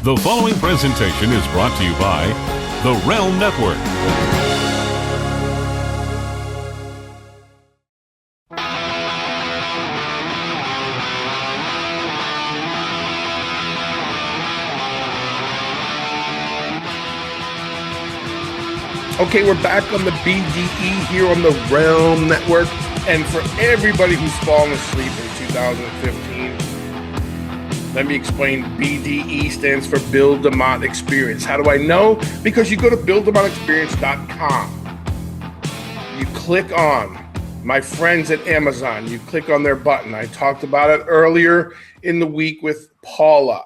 The following presentation is brought to you by the Realm Network. Okay, we're back on the BDE here on the Realm Network. And for everybody who's fallen asleep in 2015, let me explain. BDE stands for Bill DeMott Experience. How do I know? Because you go to BillDeMottExperience.com. You click on my friends at Amazon. You click on their button. I talked about it earlier in the week with Paula.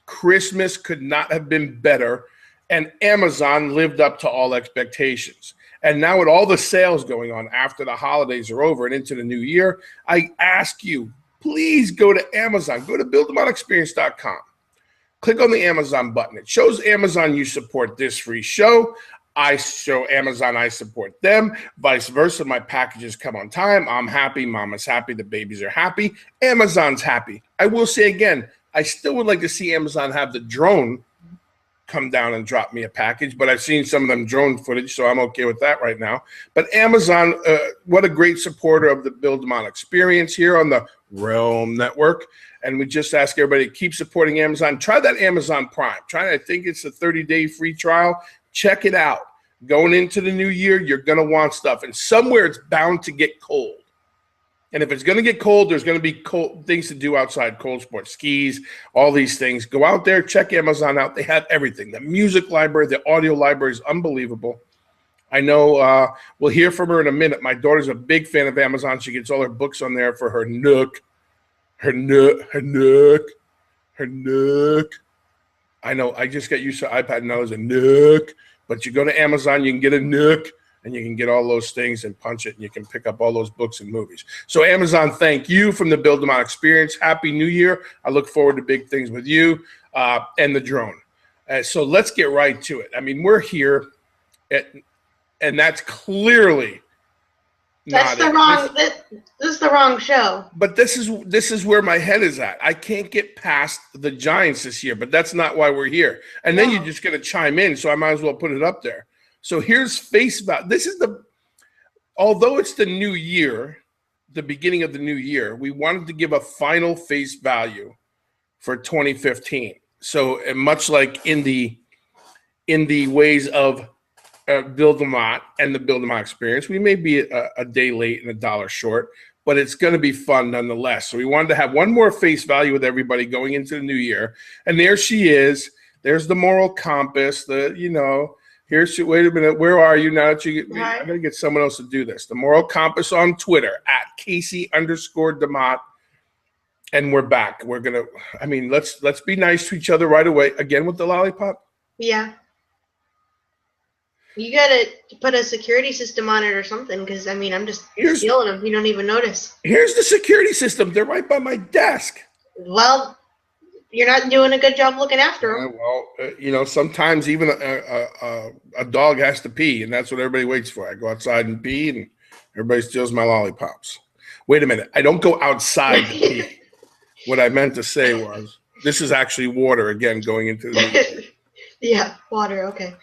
Christmas could not have been better, and Amazon lived up to all expectations. And now with all the sales going on after the holidays are over and into the new year, I ask you, please go to Amazon. Go to BillDeMottExperience.com. Click on the Amazon button. It shows Amazon you support this free show. I show Amazon I support them. Vice versa. My packages come on time. I'm happy. Mama's happy. The babies are happy. Amazon's happy. I will say again, I still would like to see Amazon have the drone come down and drop me a package, but I've seen some of them drone footage, so I'm okay with that right now. But Amazon, what a great supporter of the Bill DeMott Experience here on the Realm Network. And we just ask everybody to keep supporting Amazon. Try that Amazon Prime. I think it's a 30-day free trial. Check it out. Going into the new year, you're going to want stuff. And somewhere it's bound to get cold. And if it's going to get cold, there's going to be cold things to do outside, cold sports, skis, all these things. Go out there, check Amazon out. They have everything. The music library, the audio library is unbelievable. I know we'll hear from her in a minute. My daughter's a big fan of Amazon. She gets all her books on there for her Nook. Her Nook. I know, I just got used to iPad now as a Nook. But you go to Amazon, you can get a Nook. And you can get all those things and punch it, and you can pick up all those books and movies. So Amazon, thank you from the Bill DeMott Experience. Happy New Year. I look forward to big things with you and the drone. So let's get right to it. I mean, we're here, and that's clearly this is the wrong show. But this is where my head is at. I can't get past the Giants this year, but that's not why we're here. And then you're just going to chime in, so I might as well put it up there. So here's face value. Although it's the new year, the beginning of the new year, we wanted to give a final face value for 2015. So much like in the ways of Bill DeMott and the Bill DeMott Experience, we may be a day late and $1 short, but it's going to be fun nonetheless. So we wanted to have one more face value with everybody going into the new year. And there she is. There's the moral compass, wait a minute. Where are you now? I'm going to get someone else to do this. The Moral Compass on Twitter at Casey_DeMott. And we're back. We're going to, let's be nice to each other right away. Again with the lollipop? Yeah. You got to put a security system on it or something because, I'm just stealing them. You don't even notice. Here's the security system. They're right by my desk. Well, you're not doing a good job looking after them. Sometimes even a dog has to pee, and that's what everybody waits for. I go outside and pee, and everybody steals my lollipops. Wait a minute. I don't go outside to pee. What I meant to say was, this is actually water, again, going into the Yeah, water, okay.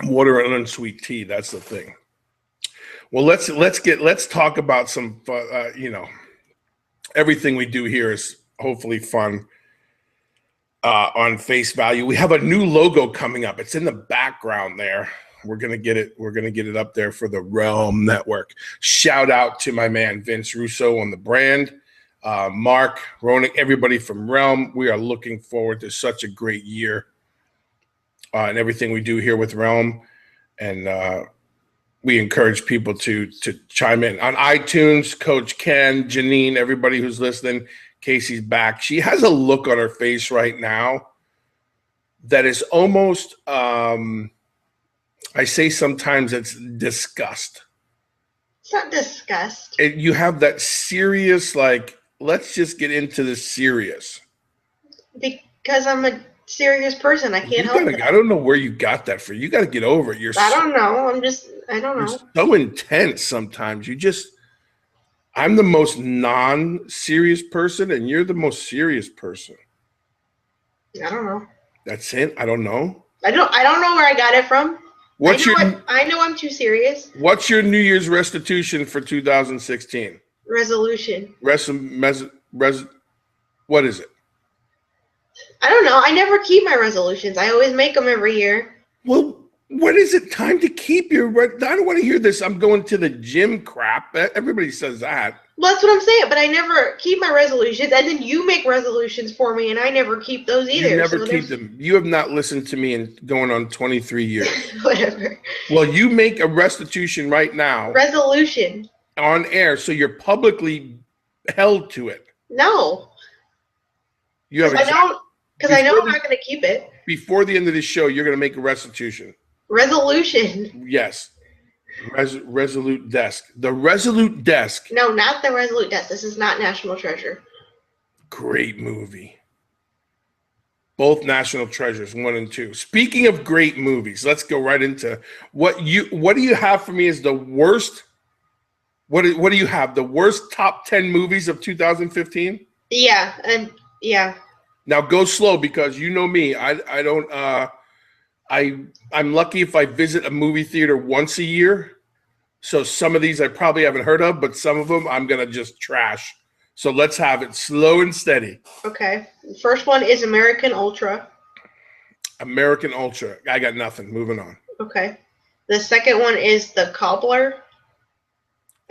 Water and unsweet tea, that's the thing. Well, let's talk about some, everything we do here is hopefully fun on face value. We have a new logo coming up. It's in the background there. We're gonna get it up there for the Realm Network. Shout out to my man Vince Russo on the brand, Mark Roenick, everybody from Realm. We are looking forward to such a great year and everything we do here with Realm. And we encourage people to chime in on iTunes. Coach Ken, Janine, everybody who's listening. Casey's back. She has a look on her face right now that is almost, I say sometimes it's disgust. It's not disgust. You have that serious, let's just get into the serious. Because I'm a serious person. I can't help it. I don't know where you got that from. You got to get over it. I don't know. I don't know. You're so intense sometimes. I'm the most non-serious person, and you're the most serious person. I don't know. That's it? I don't know. I don't know where I got it from. I know I'm too serious. What's your New Year's restitution for 2016? Resolution. What is it? I don't know. I never keep my resolutions. I always make them every year. Well, when is it time to keep your? I don't want to hear this. I'm going to the gym crap. Everybody says that. Well, that's what I'm saying. But I never keep my resolutions, and then you make resolutions for me, and I never keep those either. You never keep them. You have not listened to me in going on 23 years. Whatever. Well, you make a restitution right now. Resolution. On air, so you're publicly held to it. No. You have. I know I'm not going to keep it. Before the end of this show, you're going to make a restitution. Resolution. Yes. Resolute Desk. The Resolute Desk. No, not the Resolute Desk. This is not National Treasure. Great movie. Both National Treasures, 1 and 2. Speaking of great movies, let's go right into what do you have for me as the worst? What do you have? The worst top 10 movies of 2015? Yeah, yeah. Now go slow because you know me. I'm lucky if I visit a movie theater once a year. So some of these I probably haven't heard of, but some of them I'm going to just trash. So let's have it slow and steady. Okay. The first one is American Ultra. American Ultra. I got nothing. Moving on. Okay. The second one is The Cobbler.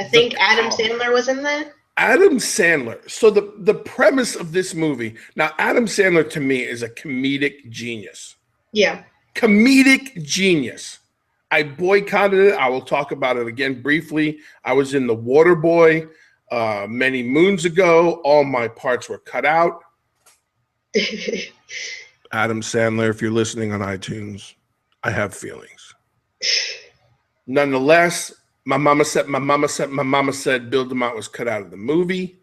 I think Adam Sandler was in that. Adam Sandler. So the premise of this movie. Now, Adam Sandler to me is a comedic genius. Yeah. Comedic genius. I boycotted it. I will talk about it again briefly. I was in The Waterboy many moons ago. All my parts were cut out. Adam Sandler, if you're listening on iTunes, I have feelings. Nonetheless, my mama said Bill DeMott was cut out of the movie.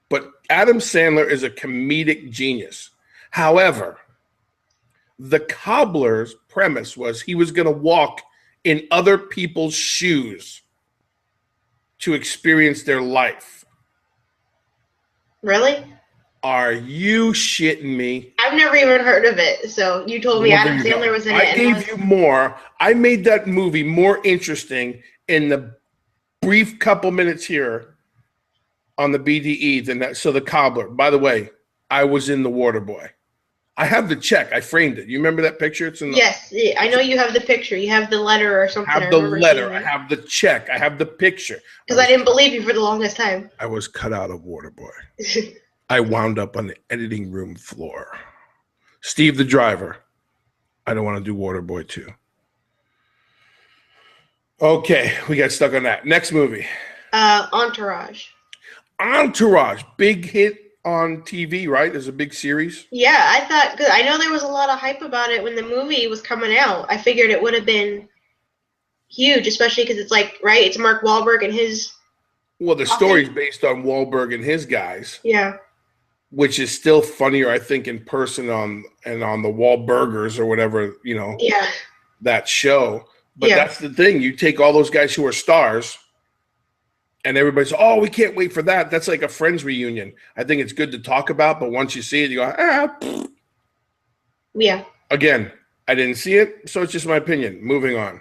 But Adam Sandler is a comedic genius. However, The Cobbler's premise was he was going to walk in other people's shoes to experience their life. Really? Are you shitting me? I've never even heard of it. So you told me Adam Sandler was in it. I gave you more. I made that movie more interesting in the brief couple minutes here on the BDE than that. So The Cobbler. By the way, I was in The Waterboy. I have the check. I framed it. You remember that picture? It's in the, yes, I know you have the picture. You have the letter or something. I have the letter. I have the check. I have the picture. Because I didn't believe you for the longest time. I was cut out of Waterboy. I wound up on the editing room floor. Steve the driver. I don't want to do Waterboy 2. Okay, we got stuck on that. Next movie. Entourage. Entourage. Big hit on TV, right? There's a big series. Yeah, I thought, because I know there was a lot of hype about it when the movie was coming out. I figured it would have been huge, especially because it's like, right, it's Mark Wahlberg and his... Well, the story's based on Wahlberg and his guys. Yeah. Which is still funnier, I think, in person on the Wahlburgers or whatever, Yeah. that show. But that's the thing. You take all those guys who are stars and everybody's, oh, we can't wait for that. That's like a Friends reunion. I think it's good to talk about, but once you see it, you go, Yeah. Again, I didn't see it, so it's just my opinion. Moving on.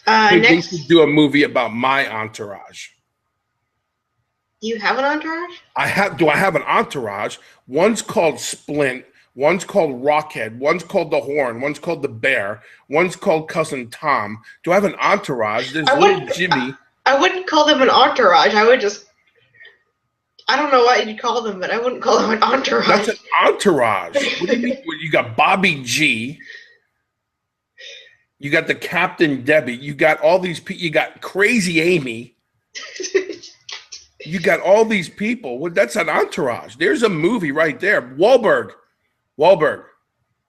Next, we should do a movie about my entourage. Do you have an entourage? Do I have an entourage? One's called Splint. One's called Rockhead. One's called The Horn. One's called The Bear. One's called Cousin Tom. Do I have an entourage? There's little Jimmy. I wouldn't call them an entourage. I would just... I don't know what you'd call them, but I wouldn't call them an entourage. That's an entourage. What do you mean? You got Bobby G. You got the Captain Debbie. You got all these people. You got Crazy Amy. You got all these people. Well, that's an entourage. There's a movie right there. Wahlberg.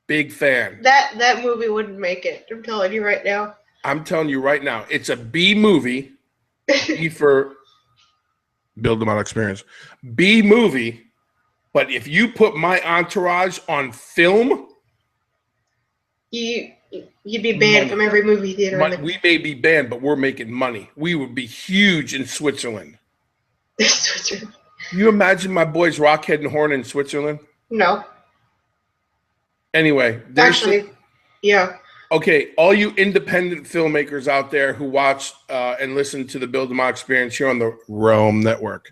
Big fan. That movie wouldn't make it. I'm telling you right now. I'm telling you right now. It's a B movie. B for Build Them Out Experience. B movie. But if you put my entourage on film, you'd be banned from every movie theater. We may be banned, but we're making money. We would be huge in Switzerland. Switzerland. You imagine my boys Rockhead and Horn in Switzerland? No. Anyway, Actually, yeah. Okay, all you independent filmmakers out there who watch and listen to the Bill DeMott Experience here on the Realm Network,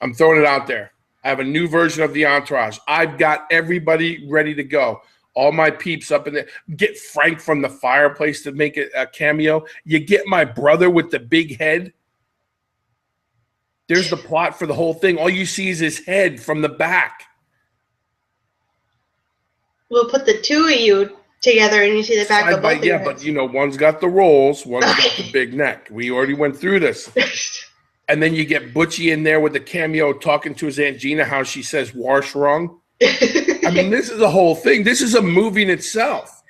I'm throwing it out there. I have a new version of the Entourage. I've got everybody ready to go. All my peeps up in there. Get Frank from the fireplace to make a cameo. You get my brother with the big head. There's the plot for the whole thing. All you see is his head from the back. We'll put the two of you together and you see the back of both of your heads. But one's got the rolls, one's got the big neck. We already went through this. And then you get Butchie in there with the cameo talking to his Aunt Gina, how she says wash wrong. I mean, this is a whole thing. This is a movie in itself.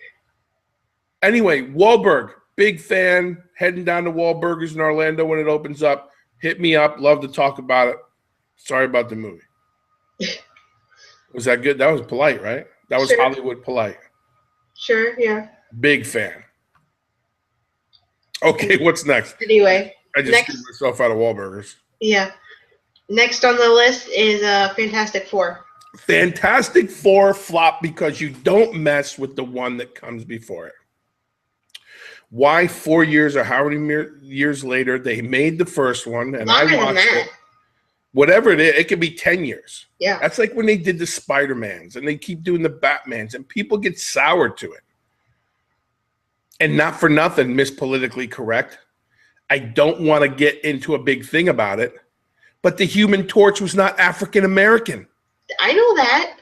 Anyway, Wahlberg, big fan, heading down to Wahlburgers in Orlando when it opens up. Hit me up. Love to talk about it. Sorry about the movie. Was that good? That was polite, right? That was Hollywood polite. Sure, yeah. Big fan. Okay, what's next? Anyway. I just screwed myself out of Wahlburgers. Yeah. Next on the list is Fantastic Four. Fantastic Four flop because you don't mess with the one that comes before it. Why 4 years or how many years later they made the first one and I watched it. Whatever it is, it could be 10 years. Yeah. That's like when they did the Spider-Mans and they keep doing the Batmans and people get soured to it. And not for nothing, Miss Politically Correct. I don't want to get into a big thing about it, but the Human Torch was not African American. I know that.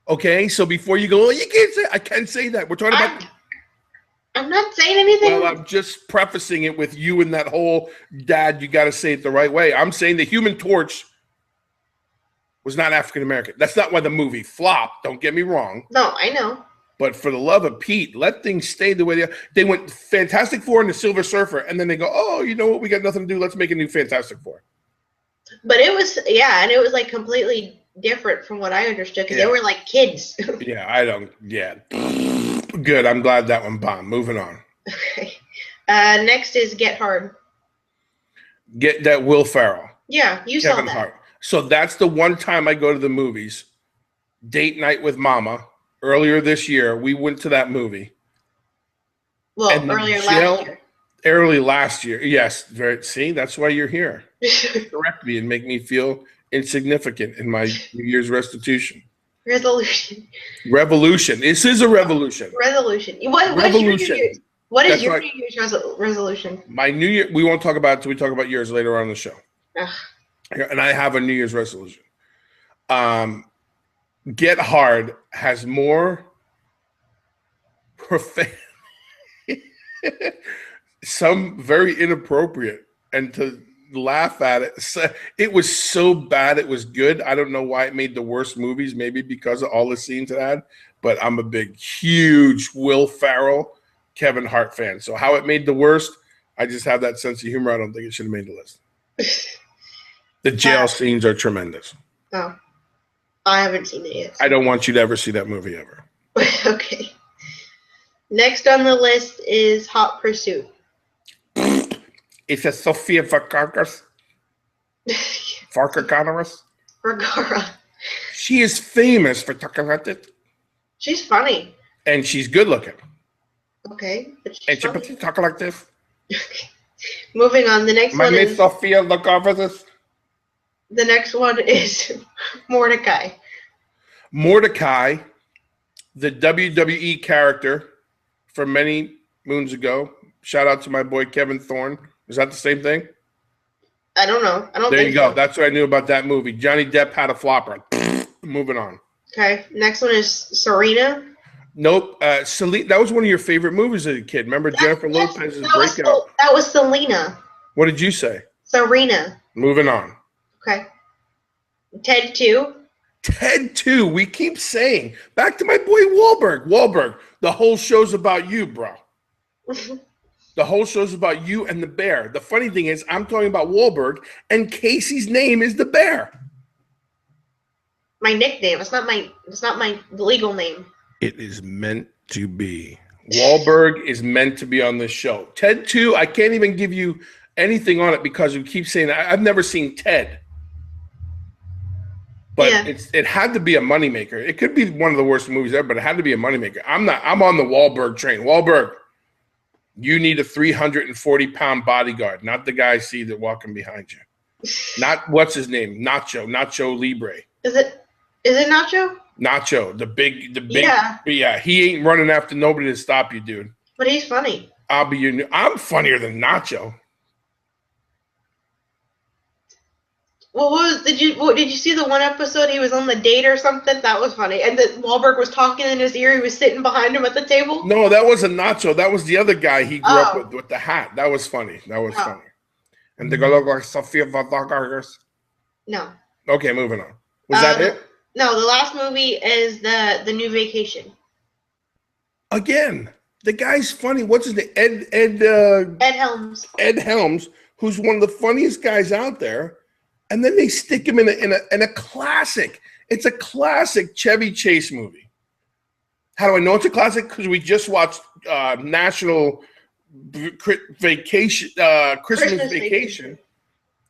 Okay, so before you go, oh, you can't say, I can say that. We're talking about. I'm not saying anything. Well, I'm just prefacing it with you and that whole dad, you got to say it the right way. I'm saying the Human Torch was not African American. That's not why the movie flopped. Don't get me wrong. No, I know. But for the love of Pete, let things stay the way they are. They went Fantastic Four and the Silver Surfer, and then they go, oh, you know what? We got nothing to do. Let's make a new Fantastic Four. But it was, and it was like completely different from what I understood because they were like kids. Good. I'm glad that one bombed. Moving on. Okay. Next is Get Hard. Get that Will Ferrell. Yeah, you saw that. Hart. So that's the one time I go to the movies. Date night with Mama. Earlier this year, we went to that movie. Well, early last year. Yes. See, that's why you're here. Correct me and make me feel insignificant in my New Year's restitution. Revolution. This is a revolution. Resolution. What is your New Year's resolution? My New Year, we won't talk about it until we talk about yours later on the show. Ugh. And I have a New Year's resolution. Get Hard has more profane, some very inappropriate, and to laugh at it. It was so bad it was good. I don't know why it made the worst movies, maybe because of all the scenes it had, but I'm a big, huge Will Ferrell, Kevin Hart fan. So how it made the worst, I just have that sense of humor. I don't think it should have made the list. The jail scenes are tremendous. Oh. I haven't seen it yet. I don't want you to ever see that movie ever. Okay. Next on the list is Hot Pursuit. It's a Sofia Vergara. Vergara. She is famous for talking like this. She's funny. And she's good looking. Okay. But and she talking like this. Moving on. The next one is Sofia Vergara. The next one is Mordecai. Mordecai, the WWE character from many moons ago. Shout out to my boy Kevin Thorne. Is that the same thing? I don't know. There you go. That's what I knew about that movie. Johnny Depp had a flopper. Moving on. Okay. Next one is Serena. Nope. Selena. That was one of your favorite movies as a kid. Remember Jennifer Lopez's breakout? That was Selena. What did you say? Serena. Moving on. Okay. Ted 2. Ted 2. We keep saying. Back to my boy Wahlberg. Wahlberg. The whole show's about you, bro. The whole show's about you and the bear. The funny thing is, I'm talking about Wahlberg, and Casey's name is the bear. My nickname. It's not my legal name. It is meant to be. Wahlberg is meant to be on this show. Ted 2, I can't even give you anything on it because you keep saying I've never seen Ted. But Yeah. it had to be a moneymaker. It could be one of the worst movies ever, but it had to be a moneymaker. I'm on the Wahlberg train. Wahlberg, you need a 340-pound bodyguard, not the guy I see that walking behind you. Not what's his name? Nacho Libre. Is it Nacho? Nacho, the big. Yeah. He ain't running after nobody to stop you, dude. But he's funny. I'm funnier than Nacho. Did you see the one episode he was on the date or something? That was funny. And that Wahlberg was talking in his ear. He was sitting behind him at the table. No, that wasn't Nacho. That was the other guy he grew up with the hat. That was funny. Funny. And they go look like Sofia Vergara's. No. Okay, moving on. Was that it? No, the last movie is the New Vacation. Again, the guy's funny. What's his name? Ed Helms. Ed Helms, who's one of the funniest guys out there. And then they stick him in a classic. It's a classic Chevy Chase movie. How do I know it's a classic? Because we just watched National Vacation, Christmas Vacation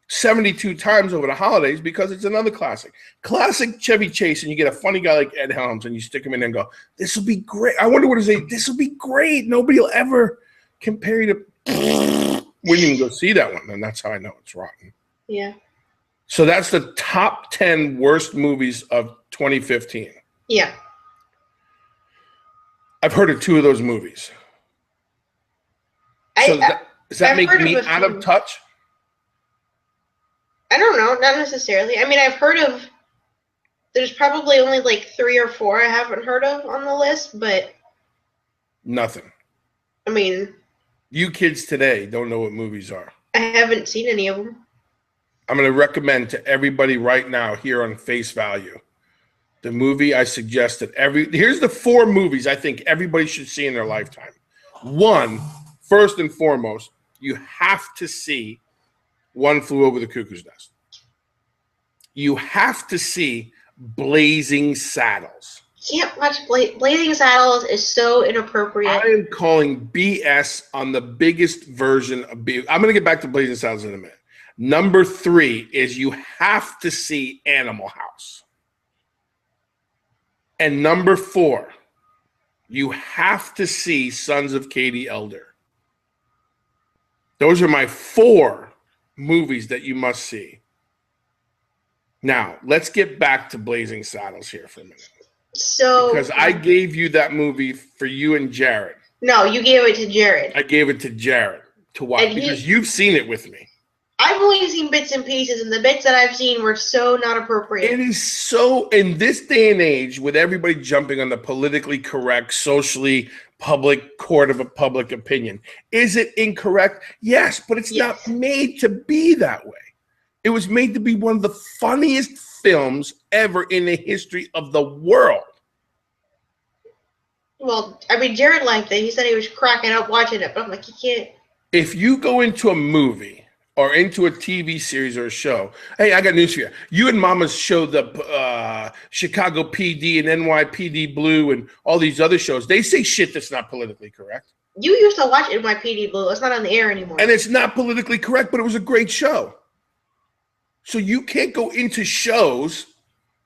72 times over the holidays because it's another classic. Classic Chevy Chase, and you get a funny guy like Ed Helms, and you stick him in and go, this will be great. I wonder what his name. This will be great. Nobody will ever compare you to. We didn't even go see that one, and that's how I know it's rotten. Yeah. So that's the top 10 worst movies of 2015. Yeah. I've heard of 2 of those movies. So does that make me out of touch? I don't know. Not necessarily. I mean, I've heard of. There's probably only like 3 or 4 I haven't heard of on the list, but. Nothing. I mean. You kids today don't know what movies are. I haven't seen any of them. I'm going to recommend to everybody right now here on Face Value the movie I suggested. Here's the 4 movies I think everybody should see in their lifetime. 1, first and foremost, you have to see One Flew Over the Cuckoo's Nest. You have to see Blazing Saddles. Can't watch Blazing Saddles is so inappropriate. I am calling BS on the biggest version of BS. I'm going to get back to Blazing Saddles in a minute. Number 3 is you have to see Animal House. And number 4, you have to see Sons of Katie Elder. Those are my 4 movies that you must see. Now, let's get back to Blazing Saddles here for a minute. So, because I gave you that movie for you and Jared. No, you gave it to Jared. I gave it to Jared to watch because you've seen it with me. I've only seen bits and pieces, and the bits that I've seen were so not appropriate. It is so, in this day and age, with everybody jumping on the politically correct, socially public court of a public opinion, is it incorrect? Yes, but it's not made to be that way. It was made to be one of the funniest films ever in the history of the world. Well, I mean, Jared liked it. He said he was cracking up watching it, but I'm like, you can't. If you go into a movie or into a TV series or a show, hey, I got news for you. You and Mama's show, the Chicago PD and NYPD Blue and all these other shows, they say shit that's not politically correct. You used to watch NYPD Blue. It's not on the air anymore. And it's not politically correct, but it was a great show. So you can't go into shows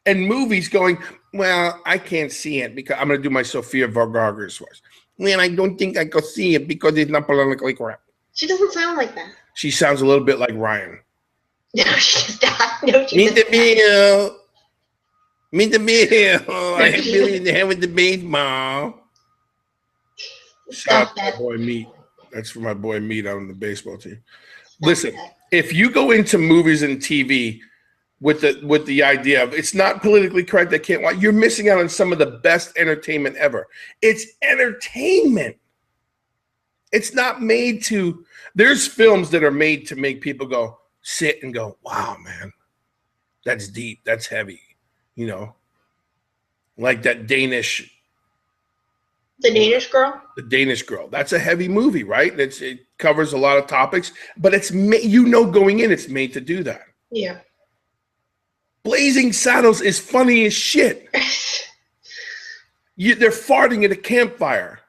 and movies going, well, I can't see it because I'm going to do my Sofia Vergara's voice. Man, I don't think I can see it because it's not politically correct. She doesn't sound like that. She sounds a little bit like Ryan. No, she does not. No, she does not. Meet the meal. I have Billy in the head with the baseball. Shout out to my boy Meat. That's for my boy Meat on the baseball team. Listen, if you go into movies and TV with the idea of it's not politically correct, I can't watch, you're missing out on some of the best entertainment ever. It's entertainment. It's not made to, there's films that are made to make people go, sit and go, wow, man, that's deep, that's heavy, you know, like that Danish. The Danish Girl? The Danish Girl. That's a heavy movie, right? It covers a lot of topics, but it's going in, it's made to do that. Yeah. Blazing Saddles is funny as shit. They're farting at a campfire.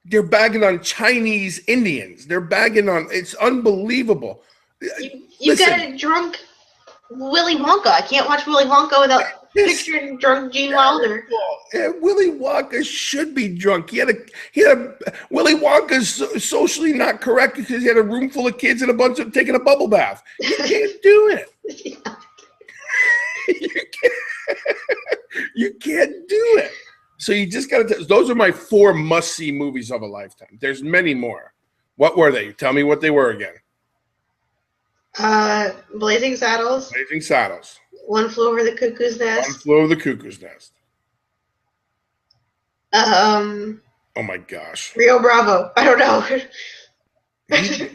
They're bagging on Chinese Indians. They're bagging on, it's unbelievable. You got a drunk Willy Wonka. I can't watch Willy Wonka without picturing drunk Gene Wilder. Yeah, Willy Wonka should be drunk. Willy Wonka's socially not correct because he had a room full of kids and a bunch of taking a bubble bath. You can't do it. You can't do it. So you just got to. Those are my 4 must-see movies of a lifetime. There's many more. What were they? Tell me what they were again. Blazing Saddles. Blazing Saddles. One Flew Over the Cuckoo's Nest. One Flew Over the Cuckoo's Nest. Oh my gosh. Rio Bravo. I don't know.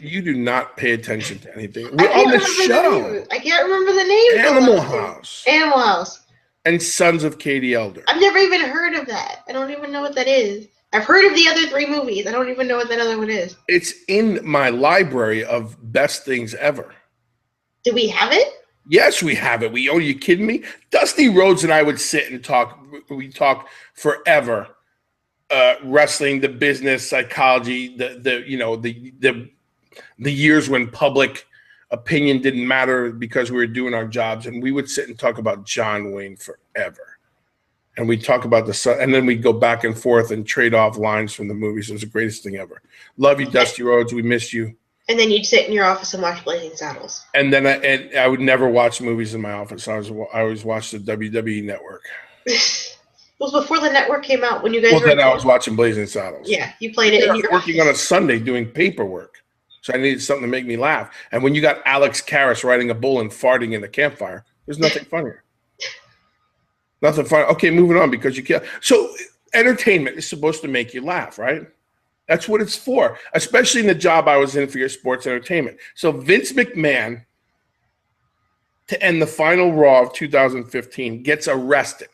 You do not pay attention to anything. We're on the show. I can't remember the name. Animal House. Animal House. And Sons of Katie Elder. I've never even heard of that. I don't even know what that is. I've heard of the other 3 movies. I don't even know what that other one is. It's in my library of best things ever. Do we have it? Yes, we have it. Are you kidding me? Dusty Rhodes and I would sit and talk. We talk forever. Wrestling, the business, psychology, the years when public opinion didn't matter because we were doing our jobs, and we would sit and talk about John Wayne forever. And we'd talk about and then we'd go back and forth and trade off lines from the movies. It was the greatest thing ever. Love you, Dusty Rhodes. We missed you. And then you'd sit in your office and watch Blazing Saddles. And then I would never watch movies in my office. I always watched the WWE Network. Well, before the network came out, when you guys were... Well, then I was watching Blazing Saddles. Yeah, you played it. I was working on a Sunday doing paperwork. So I needed something to make me laugh. And when you got Alex Karras riding a bull and farting in the campfire, there's nothing funnier. Nothing funny. Okay, moving on because you can't. So entertainment is supposed to make you laugh, right? That's what it's for, especially in the job I was in for your sports entertainment. So Vince McMahon, to end the final Raw of 2015, gets arrested.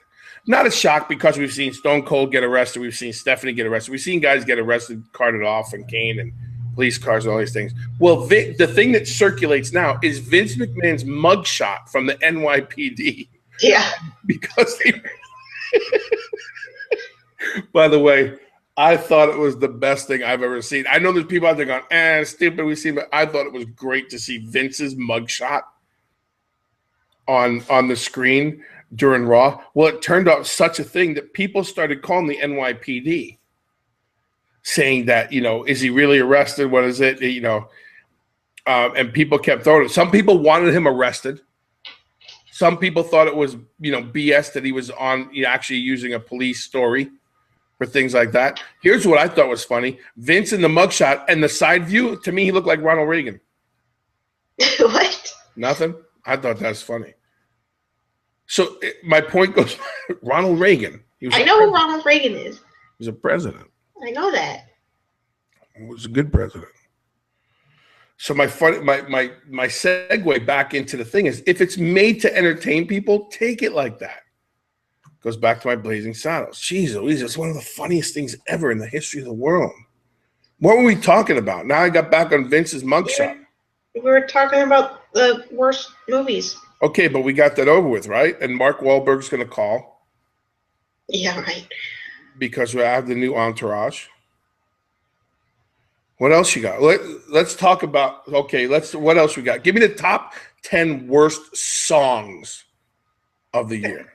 Not a shock because we've seen Stone Cold get arrested. We've seen Stephanie get arrested. We've seen guys get arrested, carted off, and Kane and police cars and all these things. Well, the thing that circulates now is Vince McMahon's mugshot from the NYPD. Yeah. Because by the way, I thought it was the best thing I've ever seen. I know there's people out there going, stupid, we've seen, but I thought it was great to see Vince's mugshot on the screen during Raw. Well, it turned out such a thing that people started calling the NYPD, saying that, is he really arrested? What is it? And people kept throwing it. Some people wanted him arrested. Some people thought it was, BS that he was actually using a police story for things like that. Here's what I thought was funny. Vince in the mugshot and the side view, to me, he looked like Ronald Reagan. What? Nothing? I thought that's funny. So my point goes, Ronald Reagan. I know who Ronald Reagan is. He was a president. I know that. He was a good president. So my segue back into the thing is, if it's made to entertain people, take it like that. Goes back to my Blazing Saddles. Jeez Louise, it's one of the funniest things ever in the history of the world. What were we talking about? Now I got back on Vince's mugshot. We were talking about the worst movies. Okay, but we got that over with, right? And Mark Wahlberg's going to call. Yeah, right. Because we have the new Entourage. What else you got? Let's talk about, what else we got? Give me the top 10 worst songs of the year.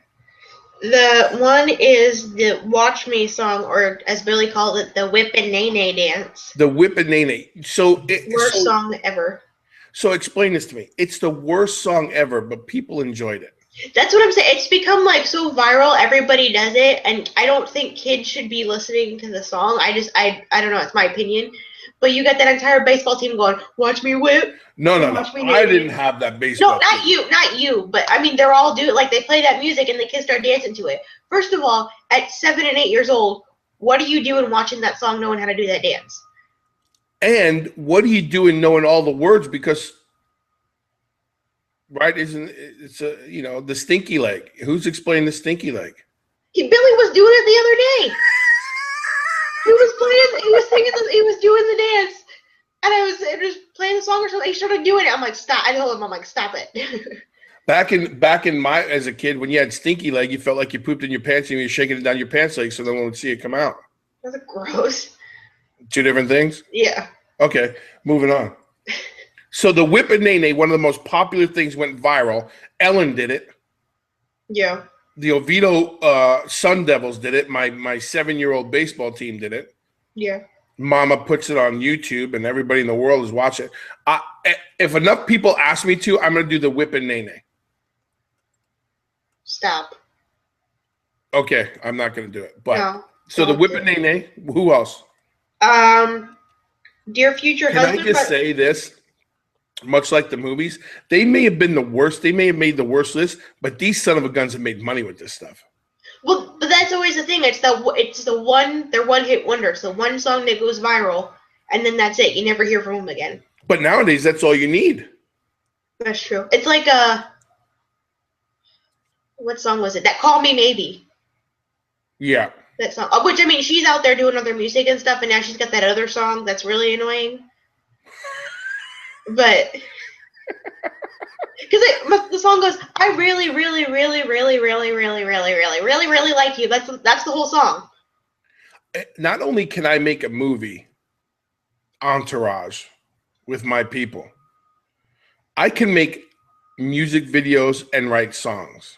The one is the Watch Me song, or as Billy called it, the Whip and Nay Nay dance. The Whip and Nay Nay. Worst song ever. So explain this to me. It's the worst song ever, but people enjoyed it. That's what I'm saying. It's become so viral. Everybody does it, and I don't think kids should be listening to the song. I don't know. It's my opinion. But you got that entire baseball team going, "Watch me whip." No. I didn't have that baseball. No, not you. But I mean, they're all doing they play that music and the kids start dancing to it. First of all, at 7 and 8 years old, what are you doing watching that song, knowing how to do that dance? And what are you doing knowing all the words? Because, right, the stinky leg. Who's explaining the stinky leg? Billy was doing it the other day. He was playing. He was singing. He was doing the dance, and I was playing the song or something. He started doing it. I'm like, stop! I told him, I'm like, stop it. Back in my as a kid, when you had stinky leg, you felt like you pooped in your pants and you were shaking it down your pants leg, so no one would see it come out. That's gross. Two different things. Yeah. Okay, moving on. So the Whip and Nene, one of the most popular things, went viral. Ellen did it. Yeah. The Oviedo Sun Devils did it. My 7-year-old baseball team did it. Yeah. Mama puts it on YouTube, and everybody in the world is watching it. If enough people ask me to, I'm going to do the Whip and Nene. Stop. Okay, I'm not going to do it. But No. so the Whip and Nene. Who else? Dear Future Can Husband. I just say this? Much like the movies, they may have been the worst. They may have made the worst list, but these son of a guns have made money with this stuff. Well, but that's always the thing. It's the one. They're one hit wonders. The one song that goes viral, and then that's it. You never hear from them again. But nowadays, that's all you need. That's true. It's like what song was it? That Call Me Maybe. Yeah. That song. Which, I mean, she's out there doing other music and stuff, and now she's got that other song that's really annoying. But because the song goes, I really, really, really, really, really, really, really, really, really, really like you. That's the whole song. Not only can I make a movie, Entourage, with my people, I can make music videos and write songs.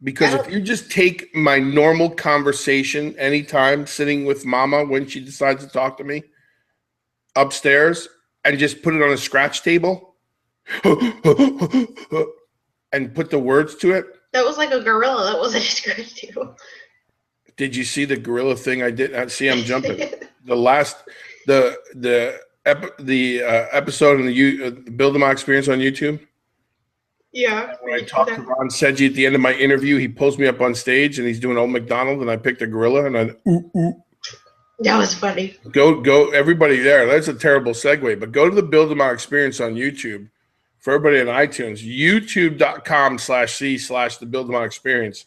Because if you just take my normal conversation anytime sitting with Mama when she decides to talk to me upstairs and just put it on a scratch table and put the words to it. That was like a gorilla. That wasn't a scratch table. Did you see the gorilla thing I did? See, I'm jumping. The episode in the Build My Experience on YouTube. Yeah. When I talked to Ron Sedgy at the end of my interview, he pulls me up on stage and he's doing Old McDonald, and I picked a gorilla and I ooh. That was funny. Go, everybody there. That's a terrible segue, but go to the Build My Experience on YouTube. For everybody on iTunes, youtube.com/c/the Build My Experience.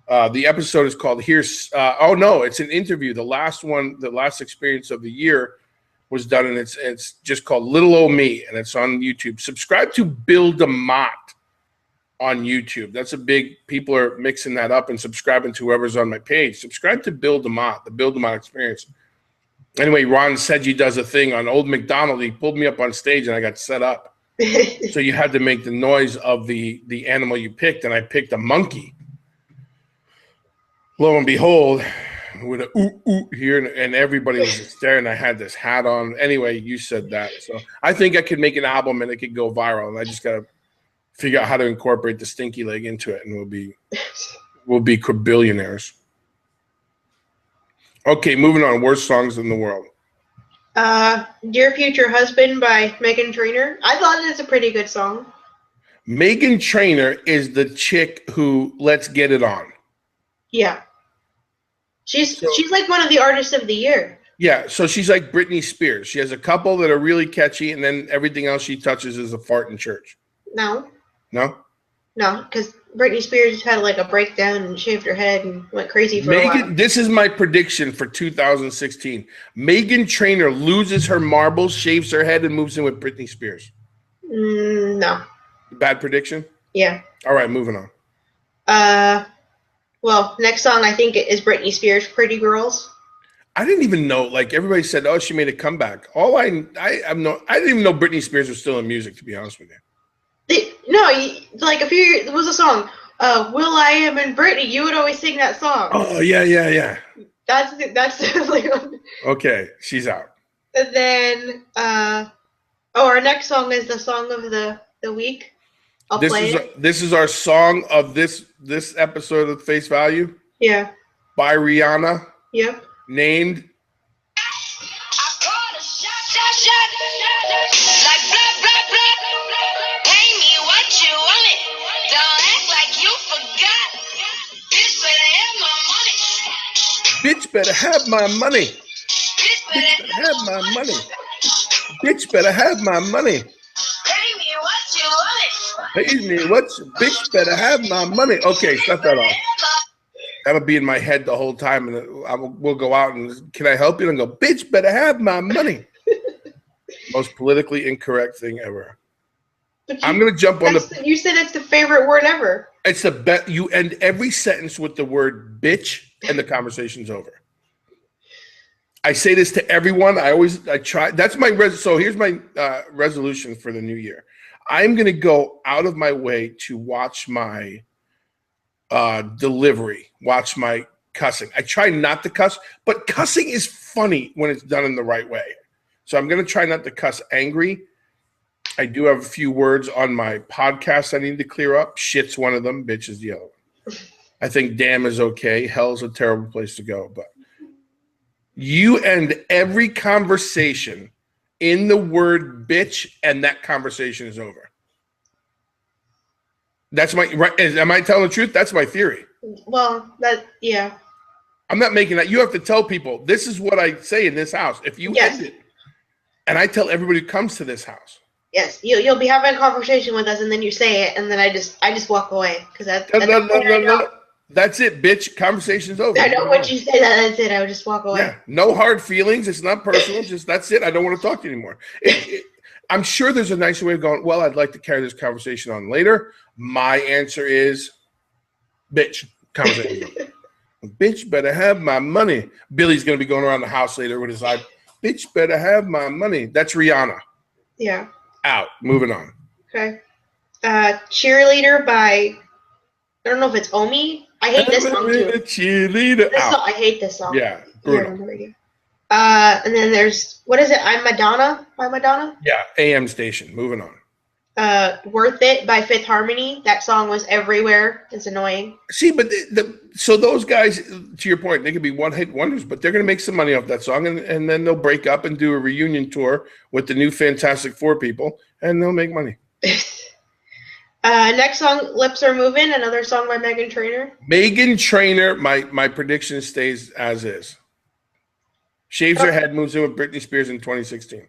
The episode is called Here's. It's an interview. The last experience of the year was done, and it's just called Little Old Me, and it's on YouTube. Subscribe to Bill DeMott on YouTube. That's a big. People are mixing that up and subscribing to whoever's on my page. Subscribe to Bill DeMott, the Bill DeMott Experience. Anyway, Ron Sedgy does a thing on Old McDonald. He pulled me up on stage, and I got set up. So you had to make the noise of the animal you picked, and I picked a monkey. Lo and behold, with a ooh here, and everybody was just staring. I had this hat on. Anyway, you said that, so I think I could make an album and it could go viral. And I just gotta figure out how to incorporate the stinky leg into it, and we'll be billionaires. Okay, moving on. Worst songs in the world. Dear Future Husband by Meghan Trainor. I thought it's a pretty good song. Meghan Trainor is the chick who Let's Get It On. Yeah. She's like one of the artists of the year. Yeah, so she's like Britney Spears. She has a couple that are really catchy, and then everything else she touches is a fart in church. No, because Britney Spears had like a breakdown and shaved her head and went crazy for a while. This is my prediction for 2016. Meghan Trainor loses her marbles, shaves her head, and moves in with Britney Spears. No. Bad prediction? Yeah. All right, moving on. Well, next song I think is Britney Spears' "Pretty Girls." I didn't even know. Like everybody said, oh, she made a comeback. I didn't even know Britney Spears was still in music. To be honest with you. Like a few years, there was a song, "Will I Am" and Britney. You would always sing that song. Oh yeah. That's like. Okay, she's out. And then, our next song is the song of the week. This is our song of this episode of Face Value. Yeah. By Rihanna. Yep. Named. Bitch better have my money. Bitch better have my money. Bitch better have my money. Pay me what you bitch better have my money. Okay, shut that off. That'll be in my head the whole time, and we'll go out and can I help you? And go, bitch better have my money. Most politically incorrect thing ever. I'm gonna jump on you said it's the favorite word ever. It's the best. You end every sentence with the word bitch, and the conversation's over. I say this to everyone. I try. That's my so here's my resolution for the new year. I'm going to go out of my way to watch my delivery, watch my cussing. I try not to cuss, but cussing is funny when it's done in the right way. So I'm going to try not to cuss angry. I do have a few words on my podcast I need to clear up. Shit's one of them. Bitch is the other one. I think damn is okay. Hell's a terrible place to go. But you end every conversation in the word bitch, and that conversation is over. That's my right. Am I telling the truth? That's my theory. Well, yeah. I'm not making that. You have to tell people, this is what I say in this house. If you end it, and I tell everybody who comes to this house. Yes, you'll be having a conversation with us, and then you say it, and then I just walk away because that's That's it, bitch. Conversation's over. I know what you say. That's it. I would just walk away. Yeah, no hard feelings. It's not personal. Just that's it. I don't want to talk to you anymore. I'm sure there's a nicer way of going, well, I'd like to carry this conversation on later. My answer is, bitch. Conversation. Bitch better have my money. Billy's going to be going around the house later with his eye. Bitch better have my money. That's Rihanna. Yeah. Out. Moving on. Okay. Cheerleader by, I don't know if it's Omi. I hate this song too. Cheerleader. I hate this song. Yeah. And then there's, what is it? I'm Madonna by Madonna? Yeah. AM station. Moving on. Worth It by Fifth Harmony. That song was everywhere. It's annoying. See, but so those guys, to your point, they could be one-hit wonders, but they're going to make some money off that song, and then they'll break up and do a reunion tour with the new Fantastic Four people, and they'll make money. Next song, Lips Are Moving, another song by Meghan Trainor. Meghan Trainor, my prediction stays as is. Shaves her head, moves in with Britney Spears in 2016.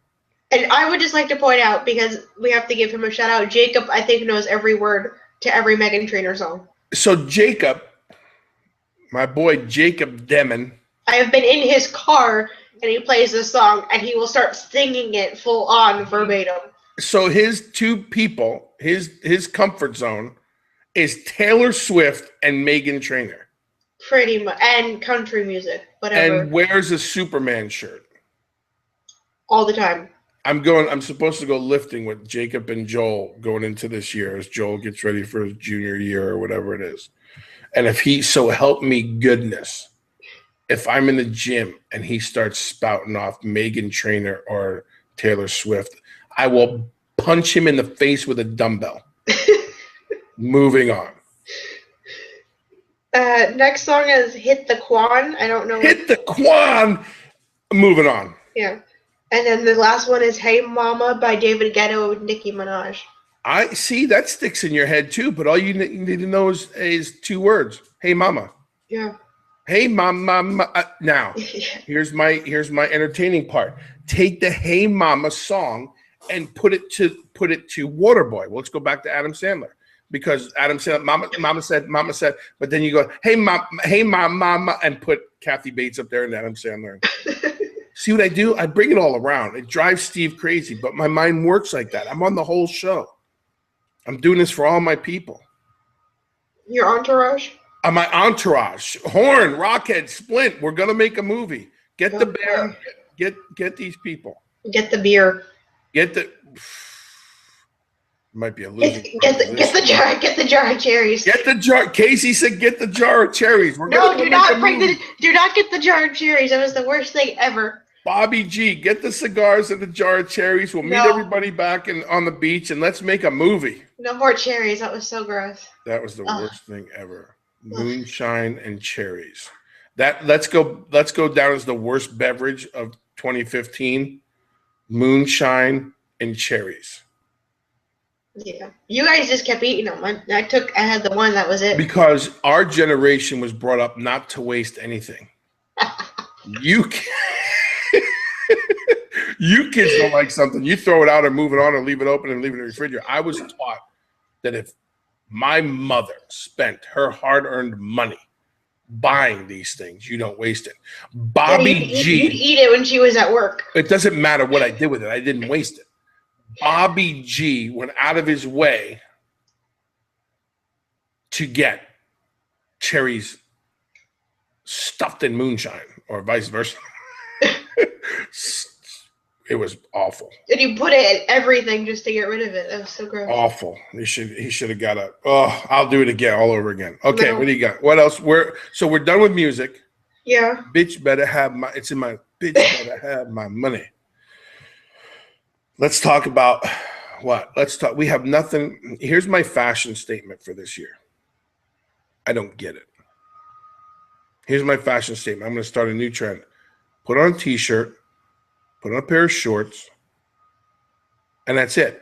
And I would just like to point out, because we have to give him a shout out, Jacob, I think, knows every word to every Meghan Trainor song. So Jacob, my boy Jacob Damon. I have been in his car and he plays this song and he will start singing it full on verbatim. So his two people, his comfort zone is Taylor Swift and Meghan Trainor. Pretty much. And country music, whatever. And wears a Superman shirt. All the time. I'm supposed to go lifting with Jacob and Joel going into this year as Joel gets ready for his junior year or whatever it is. And if so help me goodness, if I'm in the gym and he starts spouting off Meghan Trainor or Taylor Swift, I will punch him in the face with a dumbbell. Moving on. Next song is Hit the Quan. I don't know. Hit the Quan. Moving on. Yeah. And then the last one is Hey Mama by David Guetta with Nicki Minaj. I see that sticks in your head too, but all you need to know is two words. Hey Mama. Yeah. Hey Mama. Now, here's my entertaining part. Take the Hey Mama song and put it to Waterboy. Well, let's go back to Adam Sandler. Because Adam said, Mama said, but then you go, hey mama, and put Kathy Bates up there and Adam Sandler. See what I do? I bring it all around. It drives Steve crazy, but my mind works like that. I'm on the whole show. I'm doing this for all my people. Your entourage? My entourage. Horn, Rockhead, Splint. We're gonna make a movie. Get the bear. Get these people. Get the beer. Get the. Might be a losing. Get the jar of cherries. Get the jar. Casey said, "Get the jar of cherries." Do not get the jar of cherries. That was the worst thing ever. Bobby G, get the cigars and the jar of cherries. We'll meet everybody back on the beach and let's make a movie. No more cherries. That was so gross. That was the worst thing ever. Moonshine and cherries. Let's go down as the worst beverage of 2015. Moonshine and cherries. Yeah, you guys just kept eating them. I had the one, that was it. Because our generation was brought up not to waste anything. You kids don't like something, you throw it out or move it on or leave it open and leave it in the refrigerator. I was taught that if my mother spent her hard-earned money buying these things, you don't waste it. Bobby G. You'd eat it when she was at work. It doesn't matter what I did with it. I didn't waste it. Bobby G went out of his way to get cherries stuffed in moonshine, or vice versa. It was awful. And you put it in everything just to get rid of it. That was so gross. Awful. He should have got a. Oh, I'll do it again, all over again. Okay, No. what do you got? What else? We're done with music. Yeah. Bitch better have my. It's in my. Bitch better have my money. Let's talk about what? Let's talk. We have nothing. Here's my fashion statement for this year. I don't get it. Here's my fashion statement. I'm going to start a new trend. Put on a t-shirt. Put on a pair of shorts, and that's it.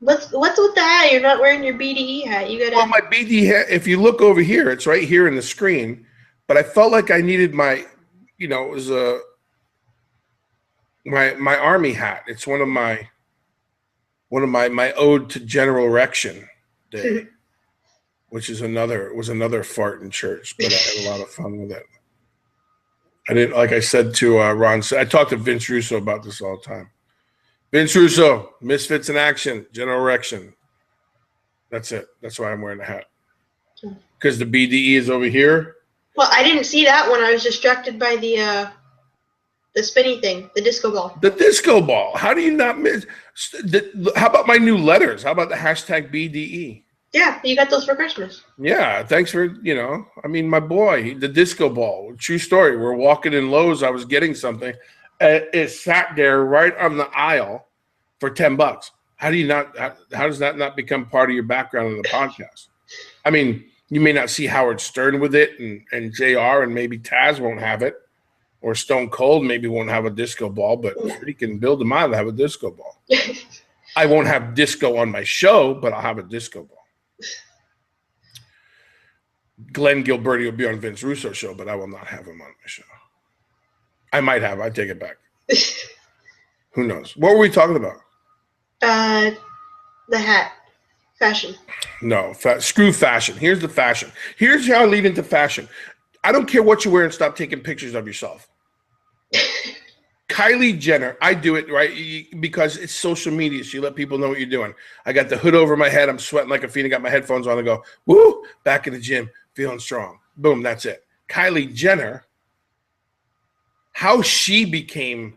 What's with the hat? You're not wearing your BDE hat. You gotta. Well, my BDE hat. If you look over here, it's right here in the screen. But I felt like I needed my, it was my army hat. It's one of my ode to General Erection Day, which was another fart in church. But I had a lot of fun with it. I didn't, like I said to Ron, I talk to Vince Russo about this all the time. Vince Russo, Misfits in Action, General Erection. That's it. That's why I'm wearing the hat. Because the BDE is over here. Well, I didn't see that one. I was distracted by the spinny thing, the disco ball. The disco ball. How do you not miss? How about my new letters? How about the hashtag BDE? Yeah, you got those for Christmas. Yeah, thanks for, my boy, the disco ball. True story. We're walking in Lowe's. I was getting something. It sat there right on the aisle for $10. How does that not become part of your background in the podcast? I mean, you may not see Howard Stern with it and JR and maybe Taz won't have it. Or Stone Cold maybe won't have a disco ball, but he can build them out to have a disco ball. I won't have disco on my show, but I'll have a disco ball. Glenn Gilberti will be on Vince Russo's show, but I will not have him on my show. I might have. I take it back. Who knows? What were we talking about? The hat. Fashion. No, screw fashion. Here's the fashion. Here's how I lead into fashion. I don't care what you wear and stop taking pictures of yourself. Kylie Jenner, I do it, right? Because it's social media, so you let people know what you're doing. I got the hood over my head. I'm sweating like a fiend. I got my headphones on and go, woo, back in the gym, feeling strong. Boom, that's it. Kylie Jenner, how she became,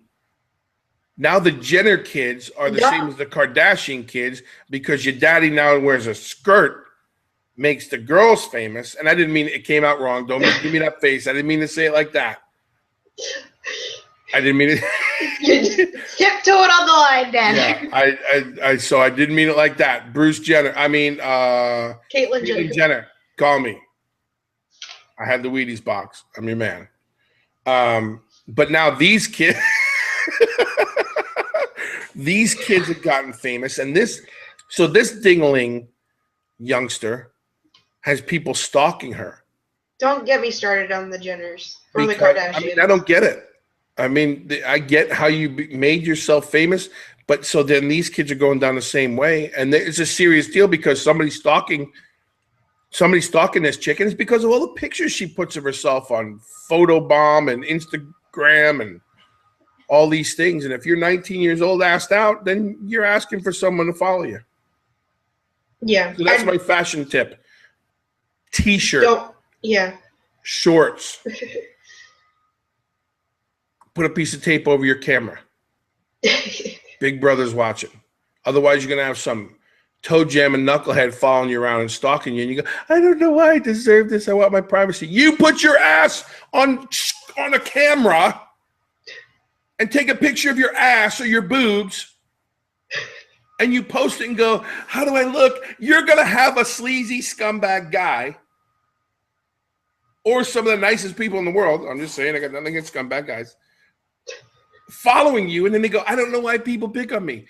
now the Jenner kids are the same as the Kardashian kids because your daddy now wears a skirt, makes the girls famous. And I didn't mean it came out wrong. Don't give me that face. I didn't mean to say it like that. I didn't mean it. Tiptoeing on the line, Dan. Yeah, so I didn't mean it like that. Bruce Jenner. I mean, Caitlyn Jenner. Call me. I had the Wheaties box. I'm your man. But now these kids, have gotten famous, and this dingling youngster has people stalking her. Don't get me started on the Jenners or the Kardashians. I don't get it. I mean, I get how you made yourself famous, but so then these kids are going down the same way, and it's a serious deal because somebody's stalking this chick, and it's because of all the pictures she puts of herself on Photobomb and Instagram and all these things. And if you're 19 years old, asked out, then you're asking for someone to follow you. Yeah, so that's my fashion tip: T-shirt, shorts. Put a piece of tape over your camera. Big Brother's watching. Otherwise, you're going to have some toe jam and knucklehead following you around and stalking you. And you go, I don't know why I deserve this. I want my privacy. You put your ass on a camera and take a picture of your ass or your boobs and you post it and go, how do I look? You're going to have a sleazy scumbag guy or some of the nicest people in the world. I'm just saying, I got nothing against scumbag guys. Following you, and then they go, I don't know why people pick on me.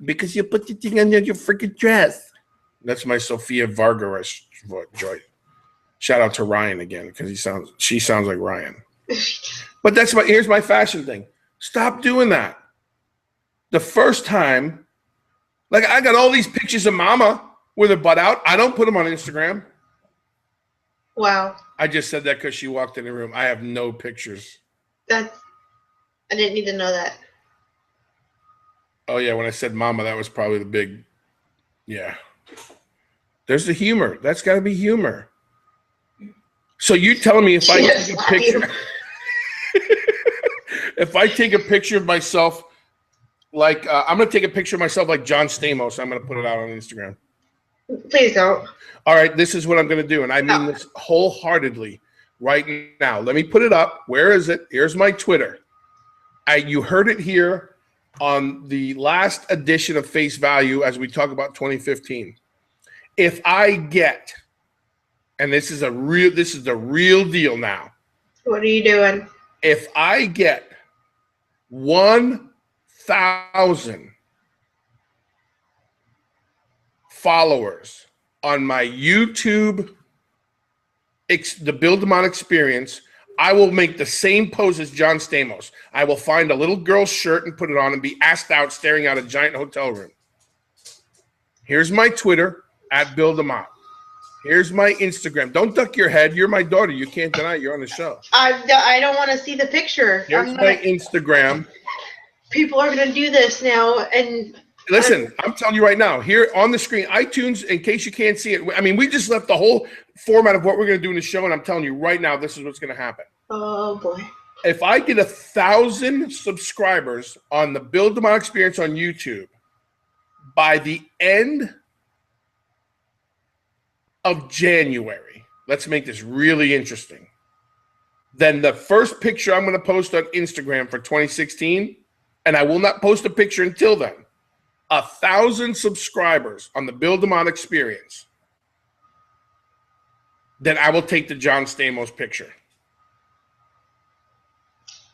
Because you put the thing on your freaking dress. That's my Sofia Vergara joy. Shout out to Ryan again, because she sounds like Ryan. But here's my fashion thing. Stop doing that. The first time, like I got all these pictures of mama with her butt out. I don't put them on Instagram. Wow. I just said that because she walked in the room. I have no pictures. I didn't need to know that. Oh, yeah. When I said mama, that was probably the big, yeah. There's the humor. That's got to be humor. So you telling me if I take a picture, if I take a picture of myself, like I'm gonna take a picture of myself like John Stamos. I'm gonna put it out on Instagram. Please don't. All right, this is what I'm gonna do, and I mean this wholeheartedly right now. Let me put it up. Where is it? Here's my Twitter. You heard it here on the last edition of Face Value as we talk about 2015. If I get, and this is the real deal now. What are you doing? If I get 1,000 followers on my YouTube, the Bill DeMott Experience, I will make the same pose as John Stamos. I will find a little girl's shirt and put it on and be assed out staring out a giant hotel room. Here's my Twitter, @Bill DeMott. Here's my Instagram. Don't duck your head. You're my daughter. You can't deny it. You're on the show. I don't want to see the picture. Here's my Instagram. People are going to do this now. And listen, I'm telling you right now, here on the screen, iTunes, in case you can't see it. I mean, we just left the whole format of what we're going to do in the show, and I'm telling you right now, this is what's going to happen. Oh, boy. If I get 1,000 subscribers on the Bill DeMott Experience on YouTube by the end of January, let's make this really interesting, then the first picture I'm going to post on Instagram for 2016, and I will not post a picture until then, 1,000 subscribers on the Bill DeMott Experience, then I will take the John Stamos picture.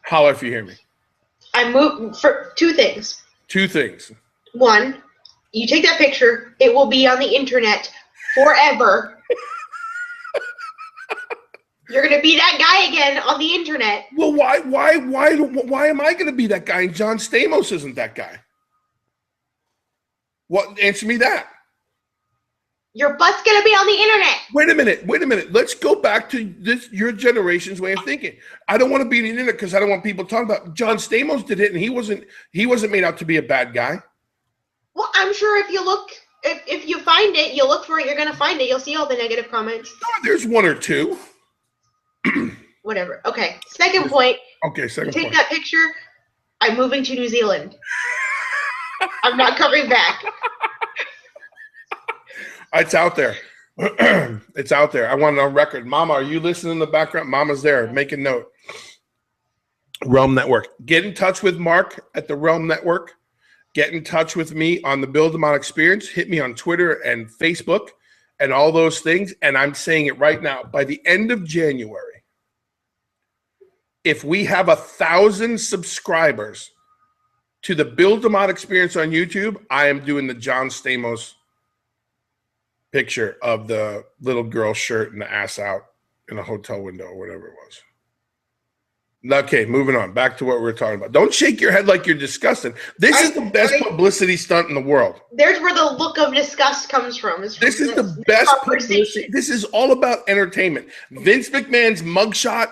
Holler if you hear me. I moved for two things. Two things. One, you take that picture, it will be on the internet forever. You're gonna be that guy again on the internet. Well, why am I gonna be that guy and John Stamos isn't that guy? What? Answer me that. Your butt's gonna be on the internet. Wait a minute. Let's go back to your generation's way of thinking. I don't want to be on the internet because I don't want people talking about John Stamos did it, and he wasn't made out to be a bad guy. Well, I'm sure if you look, if you find it, you look for it, you're gonna find it. You'll see all the negative comments. No, there's one or two. Whatever. Okay. Second point. Okay, second take point. That picture. I'm moving to New Zealand. I'm not coming back. It's out there. It's out there. I want it on record. Mama, are you listening in the background? Mama's there. Make a note. Realm Network. Get in touch with Mark at the Realm Network. Get in touch with me on the Bill DeMott Experience. Hit me on Twitter and Facebook and all those things. And I'm saying it right now. By the end of January, if we have 1,000 subscribers to the Bill DeMott Experience on YouTube, I am doing the John Stamos picture of the little girl shirt and the ass out in a hotel window or whatever it was. Okay, moving on. Back to what we were talking about. Don't shake your head like you're disgusting. This is the best publicity stunt in the world. There's where the look of disgust comes from. This is the best publicity. This is all about entertainment. Vince McMahon's mugshot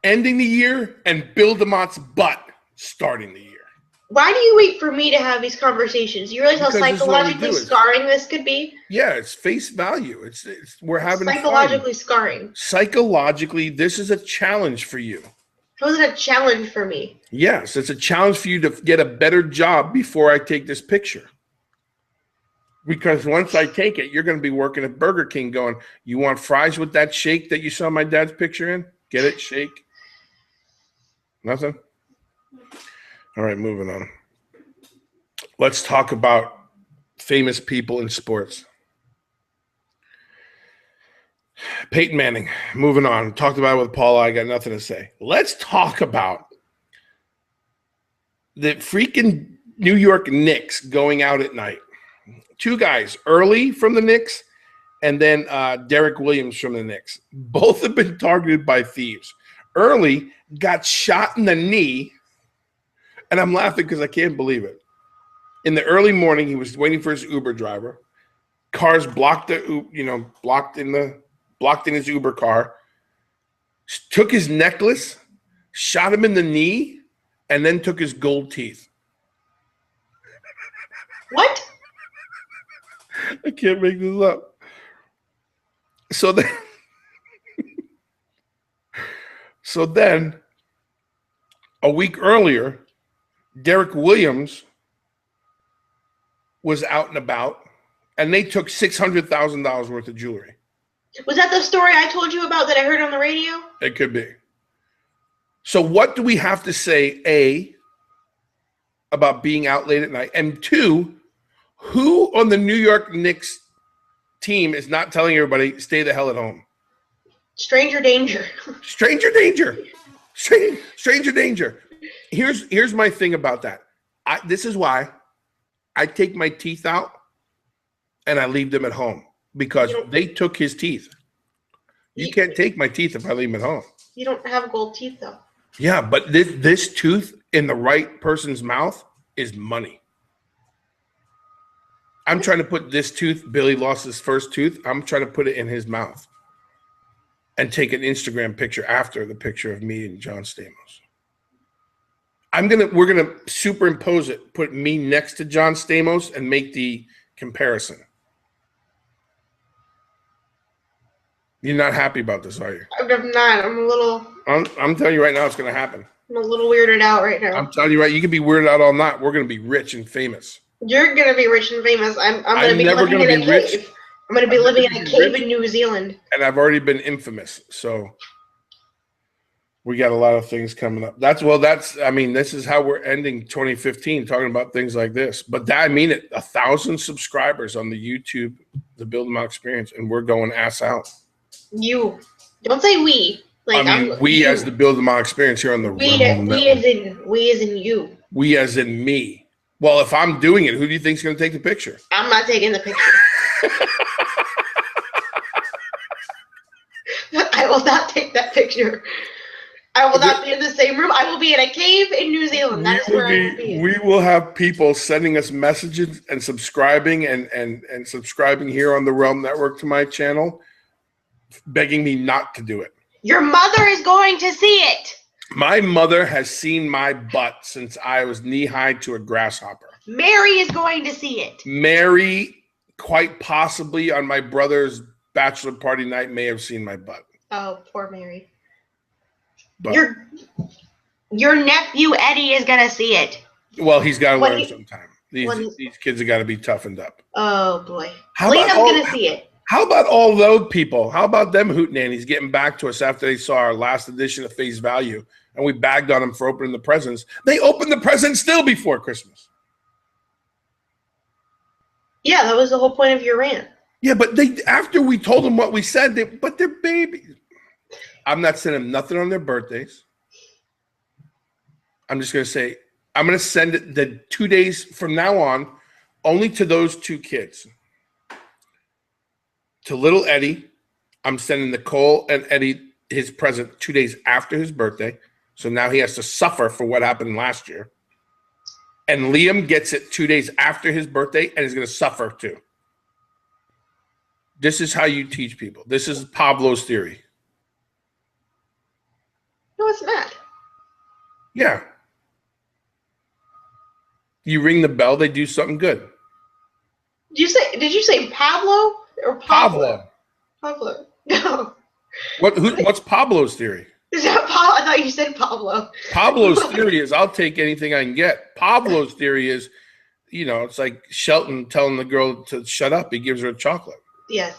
ending the year and Bill DeMott's butt starting the year. Why do you wait for me to have these conversations? You realize how psychologically scarring this could be? Yeah, it's face value. It's we're having psychologically scarring. Psychologically, this is a challenge for you. How is it a challenge for me? Yes, it's a challenge for you to get a better job before I take this picture. Because once I take it, you're going to be working at Burger King going, you want fries with that shake that you saw my dad's picture in? Get it? Shake? Nothing? All right, moving on. Let's talk about famous people in sports. Peyton Manning, moving on. Talked about it with Paula. I got nothing to say. Let's talk about the freaking New York Knicks going out at night. Two guys, Early from the Knicks and then Derek Williams from the Knicks. Both have been targeted by thieves. Early got shot in the knee. And I'm laughing because I can't believe it. In the early morning, he was waiting for his Uber driver. Cars blocked blocked in his Uber car. Took his necklace, shot him in the knee, and then took his gold teeth. What? I can't make this up. So then A week earlier, Derek Williams was out and about, and they took $600,000 worth of jewelry. Was that the story I told you about that I heard on the radio? It could be. So what do we have to say, A, about being out late at night? And two, who on the New York Knicks team is not telling everybody, stay the hell at home? Stranger danger. Stranger danger. Stranger danger. Here's my thing about that. This is why I take my teeth out and I leave them at home, because they took his teeth. You can't take my teeth if I leave them at home. You don't have gold teeth, though. Yeah, but this tooth in the right person's mouth is money. I'm trying to put this tooth, Billy lost his first tooth, I'm trying to put it in his mouth and take an Instagram picture after the picture of me and John Stamos. We're gonna superimpose it, put me next to John Stamos and make the comparison. You're not happy about this, are you? I'm not. I'm a little. I'm telling you right now, it's gonna happen. I'm a little weirded out right now. I'm telling you right, you can be weirded out all night. We're gonna be rich and famous. You're gonna be rich and famous. I'm gonna be never living gonna in be a rich. cave. I'm gonna be living in a cave in New Zealand. And I've already been infamous, so we got a lot of things coming up. This is how we're ending 2015, talking about things like this. But I mean it, 1,000 subscribers on the YouTube, the Build 'Em Out Experience, and we're going ass out. You don't say we. Like we as the Build 'Em Out Experience here on the we as in you. We as in me. Well, if I'm doing it, who do you think is going to take the picture? I'm not taking the picture. I will not take that picture. I will not be in the same room. I will be in a cave in New Zealand. That is where I will be. We will have people sending us messages and subscribing and subscribing here on the Realm Network to my channel, begging me not to do it. Your mother is going to see it. My mother has seen my butt since I was knee-high to a grasshopper. Mary is going to see it. Mary, quite possibly on my brother's bachelor party night, may have seen my butt. Oh, poor Mary. But, your nephew Eddie is gonna see it. Well, he's got to learn sometime. These kids have got to be toughened up. Oh boy, Lena's gonna see it. How about all those people? How about them hootenannies getting back to us after they saw our last edition of Face Value and we bagged on them for opening the presents? They opened the presents still before Christmas. Yeah, that was the whole point of your rant. Yeah, but after we told them what we said, but they're babies. I'm not sending them nothing on their birthdays. I'm just going to say, I'm going to send it the 2 days from now on only to those two kids. To little Eddie, I'm sending Nicole and Eddie his present 2 days after his birthday. So now he has to suffer for what happened last year. And Liam gets it 2 days after his birthday and is going to suffer too. This is how you teach people. This is Pablo's theory. No, it's not. Yeah. You ring the bell, they do something good. Did you say Pablo or Pablo? Pablo. No. What's Pablo's theory? Is that Pablo? I thought you said Pablo. Pablo's theory is I'll take anything I can get. Pablo's theory is, it's like Shelton telling the girl to shut up. He gives her a chocolate. Yes.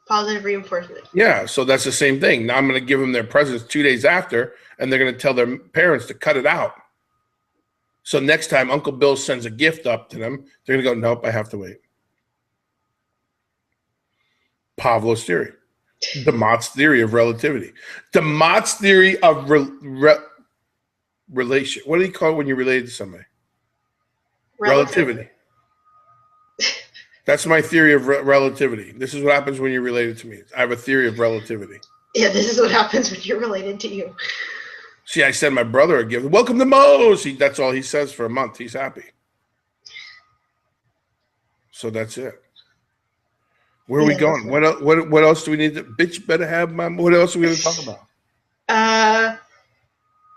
Positive reinforcement. Yeah, so that's the same thing. Now I'm going to give them their presents 2 days after, and they're going to tell their parents to cut it out. So next time Uncle Bill sends a gift up to them, they're going to go, nope, I have to wait. Pavlov's theory. DeMott's theory of relativity. DeMott's theory of relation. What do you call it when you're related to somebody? Relativity. That's my theory of relativity. This is what happens when you're related to me. I have a theory of relativity. Yeah, this is what happens when you're related to you. See, I sent my brother a gift. Welcome to Moe's. That's all he says for a month. He's happy. So that's it. Where are we going? What else do we need to? Bitch better have my. What else are we going to talk about?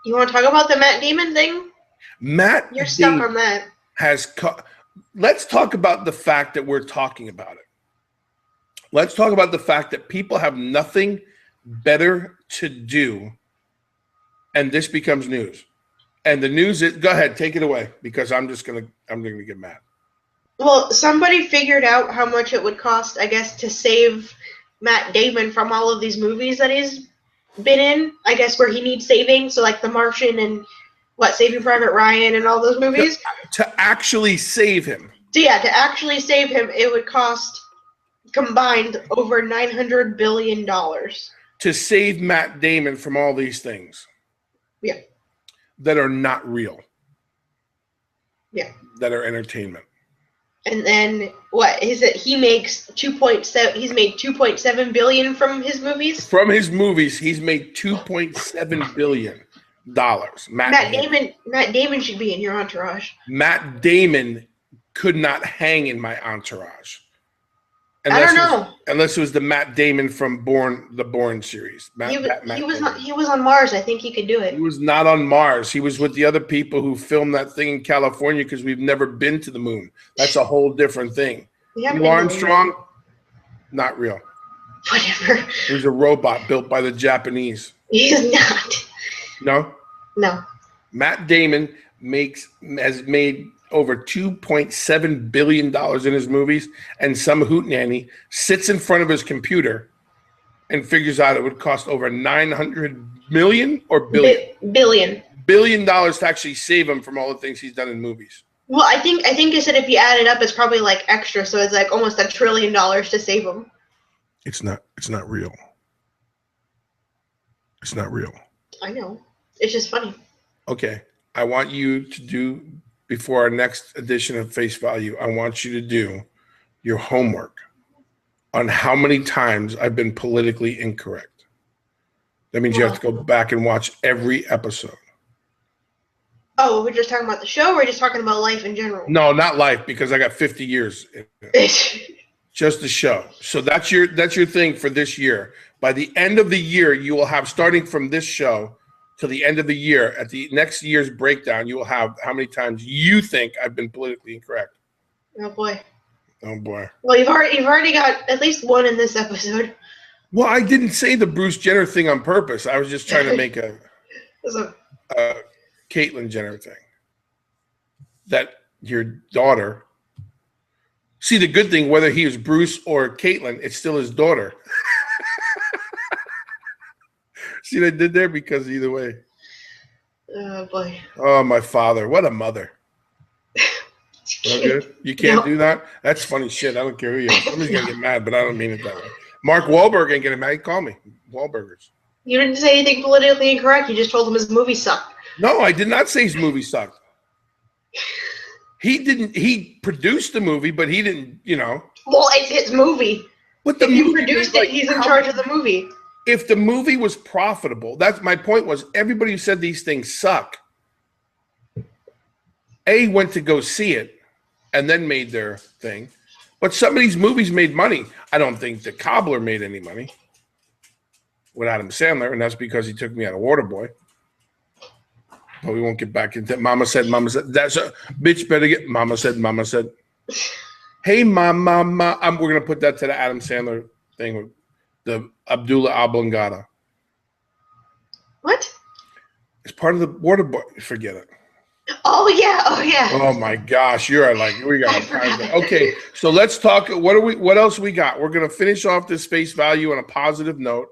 You want to talk about the Matt Damon thing? You're stuck on that. Let's talk about the fact that we're talking about it. Let's talk about the fact that people have nothing better to do, and this becomes news. And the news is, go ahead, take it away, because I'm gonna get mad. Well, somebody figured out how much it would cost, I guess, to save Matt Damon from all of these movies that he's been in. I guess where he needs saving, so like The Martian and Saving Private Ryan and all those movies. To actually save him. So yeah, to actually save him, it would cost combined over $900 billion. To save Matt Damon from all these things. Yeah. That are not real. Yeah. That are entertainment. And then what is it? He makes 2.7. He's made 2.7 billion from his movies. From his movies, he's made $2.7 billion. Matt Damon should be in your entourage. Matt Damon could not hang in my entourage. I don't know. Unless it was the Matt Damon from the Bourne series. He was on Mars. I think he could do it. He was not on Mars. He was with the other people who filmed that thing in California because we've never been to the moon. That's a whole different thing. Neil Armstrong, not real. Whatever. He was a robot built by the Japanese. He's not. No? No. Matt Damon has made over $2.7 billion in his movies, and some hootenanny sits in front of his computer and figures out it would cost over $900 million or billion? $billion to actually save him from all the things he's done in movies. Well, I think you said if you add it up, it's probably like extra, so it's like almost $1 trillion to save him. It's not real. It's not real. I know. It's just funny. Okay. I want you to do, before our next edition of Face Value, I want you to do your homework on how many times I've been politically incorrect. That means you have to go back and watch every episode. Oh, we're just talking about the show, or we're just talking about life in general? No, not life, because I got 50 years. Just the show. So that's your thing for this year. By the end of the year, you will have, starting from this show to the end of the year, at the next year's breakdown, you will have how many times you think I've been politically incorrect. Oh boy. Oh boy. Well, you've already got at least one in this episode. Well, I didn't say the Bruce Jenner thing on purpose. I was just trying to make a Caitlyn Jenner thing. That your daughter. See, the good thing, whether he was Bruce or Caitlyn, it's still his daughter. See what I did there? Because either way. Oh, boy. Oh, my father. What a mother. Okay? You can't do that? That's funny shit. I don't care who you are. Somebody's going to get mad, but I don't mean it that way. Mark Wahlberg ain't getting mad. He called me. Wahlburgers. You didn't say anything politically incorrect. You just told him his movie sucked. No, I did not say his movie sucked. He produced the movie, but he didn't, Well, it's his movie. But if you produced it, he's in charge of the movie. If the movie was profitable, that's my point, was everybody who said these things suck, went to go see it and then made their thing. But some of these movies made money. I don't think The Cobbler made any money with Adam Sandler, and that's because he took me out of Waterboy. But we won't get back into it. Mama said, that's a bitch better get, Mama said. Hey, mama, we're going to put that to the Adam Sandler thing with the Abdullah Oblongata. What? It's part of the Waterboy. Forget it. Oh, yeah. Oh, my gosh. You're like, we got a okay, so let's talk. What else we got? We're going to finish off this face value on a positive note.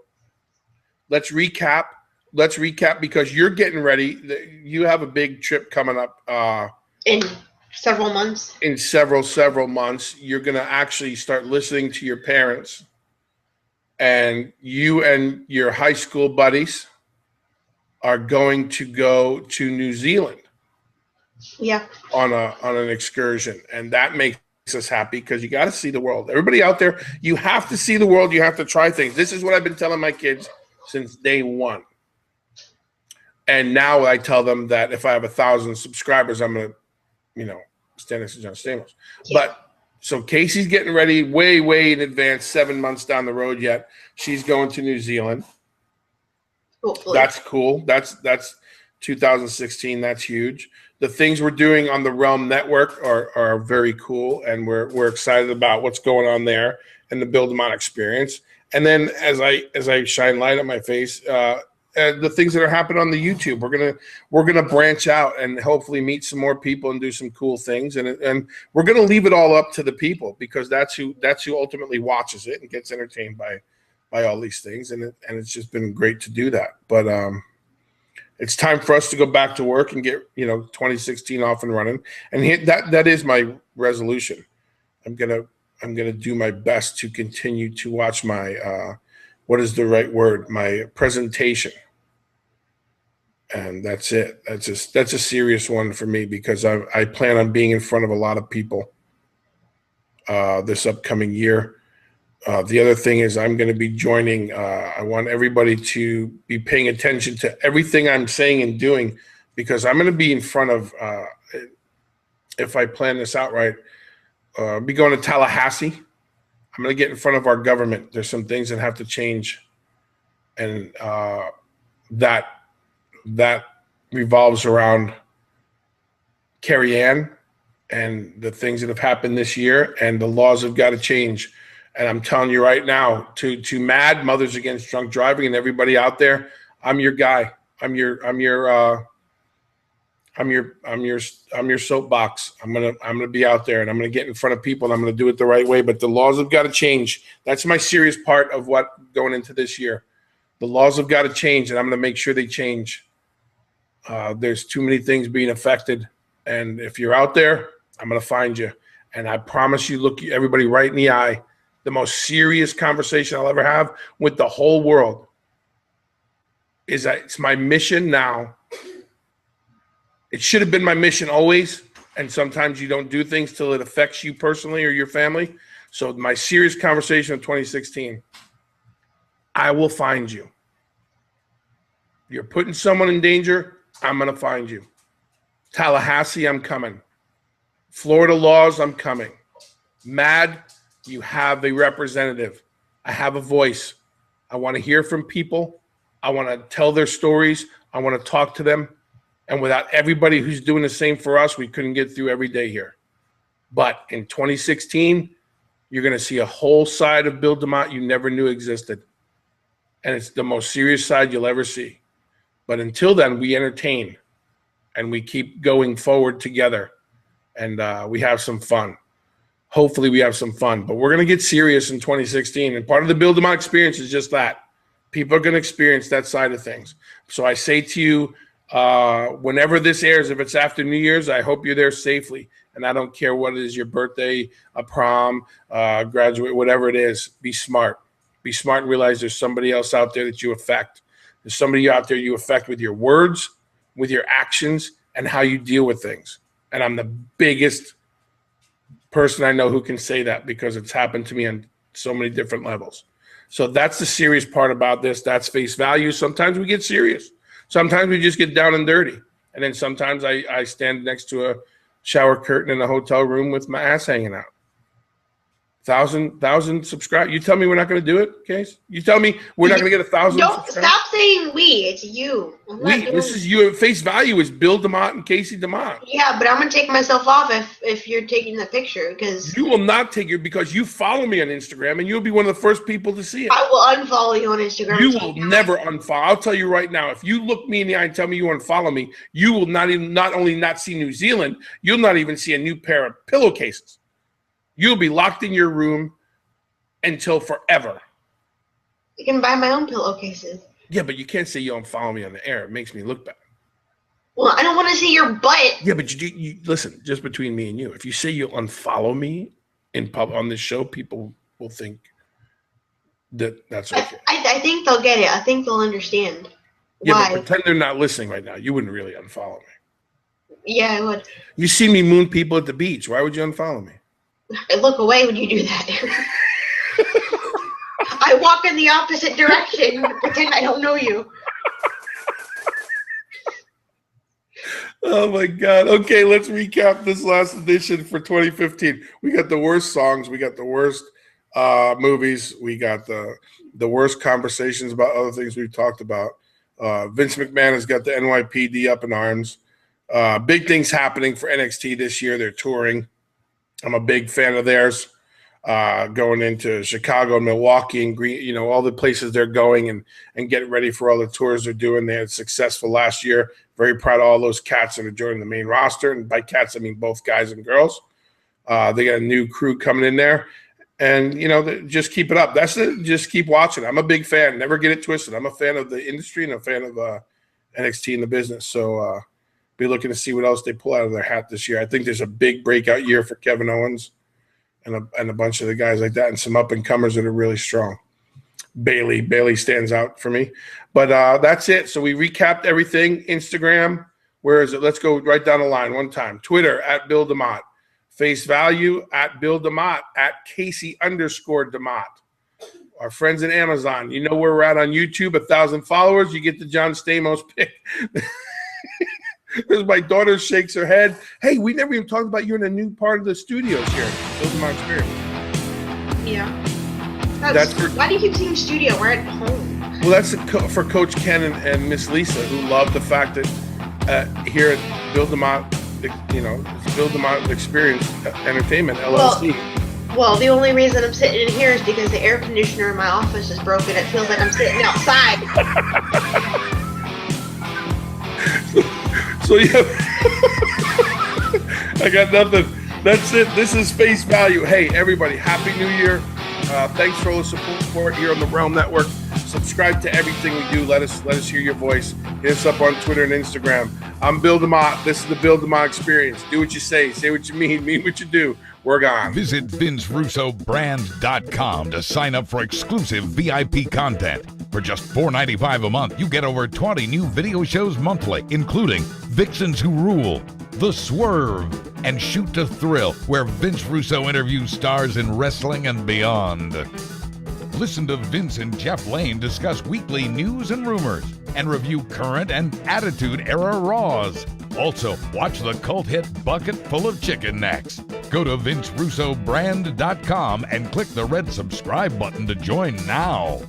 Let's recap. Because you're getting ready. You have a big trip coming up. In several months. In several months. You're going to actually start listening to your parents. And you and your high school buddies are going to go to New Zealand. Yeah. On an excursion. And that makes us happy because you got to see the world. Everybody out there, you have to see the world. You have to try things. This is what I've been telling my kids since day one. And now I tell them that if I have 1,000 subscribers, I'm going to, stand next to John Stamos. Yeah. But so Casey's getting ready way in advance, 7 months down the road yet. She's going to New Zealand. Hopefully. That's cool. That's 2016. That's huge. The things we're doing on the Realm Network are very cool, and we're excited about what's going on there and the Build 'em On experience. And then as I shine light on my face, the things that are happening on the YouTube. We're gonna branch out and hopefully meet some more people and do some cool things. And we're gonna leave it all up to the people, because that's who ultimately watches it and gets entertained by all these things. And it's just been great to do that. But it's time for us to go back to work and get 2016 off and running. And that is my resolution. I'm gonna do my best to continue to watch my what is the right word? My presentation. And that's it. That's a serious one for me, because I plan on being in front of a lot of people this upcoming year. The other thing is I'm going to be joining. I want everybody to be paying attention to everything I'm saying and doing, because I'm going to be in front of, if I plan this out right, be going to Tallahassee. I'm going to get in front of our government. There's some things that have to change. And that revolves around Carrie Ann and the things that have happened this year, and the laws have got to change. And I'm telling you right now, to MAD, Mothers Against Drunk Driving, and everybody out there, I'm your guy. I'm your soapbox. I'm gonna be out there, and I'm gonna get in front of people, and I'm gonna do it the right way. But the laws have got to change. That's my serious part of what going into this year. The laws have got to change, and I'm gonna make sure they change. There's too many things being affected, and if you're out there, I'm gonna find you. And I promise you, look everybody right in the eye. The most serious conversation I'll ever have with the whole world is that it's my mission now. It should have been my mission always. And sometimes you don't do things till it affects you personally or your family. So my serious conversation of 2016, I will find you. You're putting someone in danger, I'm going to find you. Tallahassee, I'm coming. Florida laws, I'm coming. MAD, you have a representative. I have a voice. I want to hear from people. I want to tell their stories. I want to talk to them. And without everybody who's doing the same for us, we couldn't get through every day here. But in 2016, you're going to see a whole side of Bill DeMott you never knew existed. And it's the most serious side you'll ever see. But until then, we entertain. And we keep going forward together. And we have some fun. Hopefully we have some fun, but we're going to get serious in 2016. And part of the Bill DeMott experience is just that. People are going to experience that side of things. So I say to you, whenever this airs, if it's after New Year's, I hope you're there safely. And I don't care what it is, your birthday, a prom, graduate, whatever it is, be smart. Be smart and realize there's somebody else out there that you affect. There's somebody out there you affect with your words, with your actions, and how you deal with things. And I'm the biggest person I know who can say that, because it's happened to me on so many different levels. So that's the serious part about this. That's face value. Sometimes we get serious. Sometimes we just get down and dirty. And then sometimes I stand next to a shower curtain in a hotel room with my ass hanging out. 1,000 subscribe. You tell me we're not going to do it, Case? You tell me we're not going to get 1,000 Don't stop saying we. It's you. This is you. Face value is Bill DeMott and Casey DeMott. Yeah, but I'm going to take myself off if you're taking the picture, because you will not take it, because you follow me on Instagram and you'll be one of the first people to see it. I will unfollow you on Instagram. You will never unfollow. I'll tell you right now, if you look me in the eye and tell me you unfollow me, you will not only not see New Zealand, you'll not even see a new pair of pillowcases. You'll be locked in your room until forever. You can buy my own pillowcases. Yeah, but you can't say you unfollow me on the air. It makes me look bad. Well, I don't want to see your butt. Yeah, but you listen, just between me and you, if you say you'll unfollow me on this show, people will think that's okay. I think they'll get it. I think they'll understand. Yeah, why. but pretend they're not listening right now. You wouldn't really unfollow me. Yeah, I would. You see me moon people at the beach. Why would you unfollow me? I look away when you do that. I walk in the opposite direction, pretend I don't know you. Oh my God. Okay, let's recap this last edition for 2015. We got the worst songs. We got the worst movies. We got the worst conversations about other things we've talked about. Vince McMahon has got the NYPD up in arms. Big things happening for NXT this year. They're touring. I'm a big fan of theirs. going into Chicago and Milwaukee and Green, you know, all the places they're going and getting ready for all the tours they're doing. They had successful last year. Very proud of all those cats that are joining the main roster. And by cats, I mean both guys and girls. They got a new crew coming in there. And, you know, just keep it up. That's it. Just keep watching. I'm a big fan. Never get it twisted. I'm a fan of the industry and a fan of NXT in the business. So be looking to see what else they pull out of their hat this year. I think there's a big breakout year for Kevin Owens and a bunch of the guys like that and some up-and-comers that are really strong. Bailey stands out for me. But that's it. So we recapped everything. Instagram, where is it? Let's go right down the line one time. Twitter, @Bill DeMott. Face Value, @Bill DeMott, @Casey_DeMott. Our friends at Amazon, you know where we're at on YouTube, 1,000 followers. You get the John Stamos pick. There's my daughter shakes her head. Hey, we never even talked about you in a new part of the studios here. Bill DeMott Experience. Yeah. That's for, why do you keep saying studio? We're at home. well, that's for Coach Ken and Miss Lisa, who love the fact that here at Bill DeMott, you know, it's Bill DeMott Experience Entertainment, LLC. Well, the only reason I'm sitting in here is because the air conditioner in my office is broken. It feels like I'm sitting outside. So yeah, I got nothing. That's it. This is Face Value. Hey, everybody, Happy New Year. Thanks for all the support here on the Realm Network. Subscribe to everything we do. Let us hear your voice. Hit us up on Twitter and Instagram. I'm Bill DeMott. This is the Bill DeMott Experience. Do what you say what you mean what you do. We're gone. Visit VinceRussoBrand.com to sign up for exclusive VIP content. For just $4.95 a month, you get over 20 new video shows monthly, including Vixens Who Rule, The Swerve, and Shoot to Thrill, where Vince Russo interviews stars in wrestling and beyond. Listen to Vince and Jeff Lane discuss weekly news and rumors and review current and Attitude Era Raws. Also, watch the cult hit Bucket Full of Chicken Necks. Go to VinceRussoBrand.com and click the red subscribe button to join now.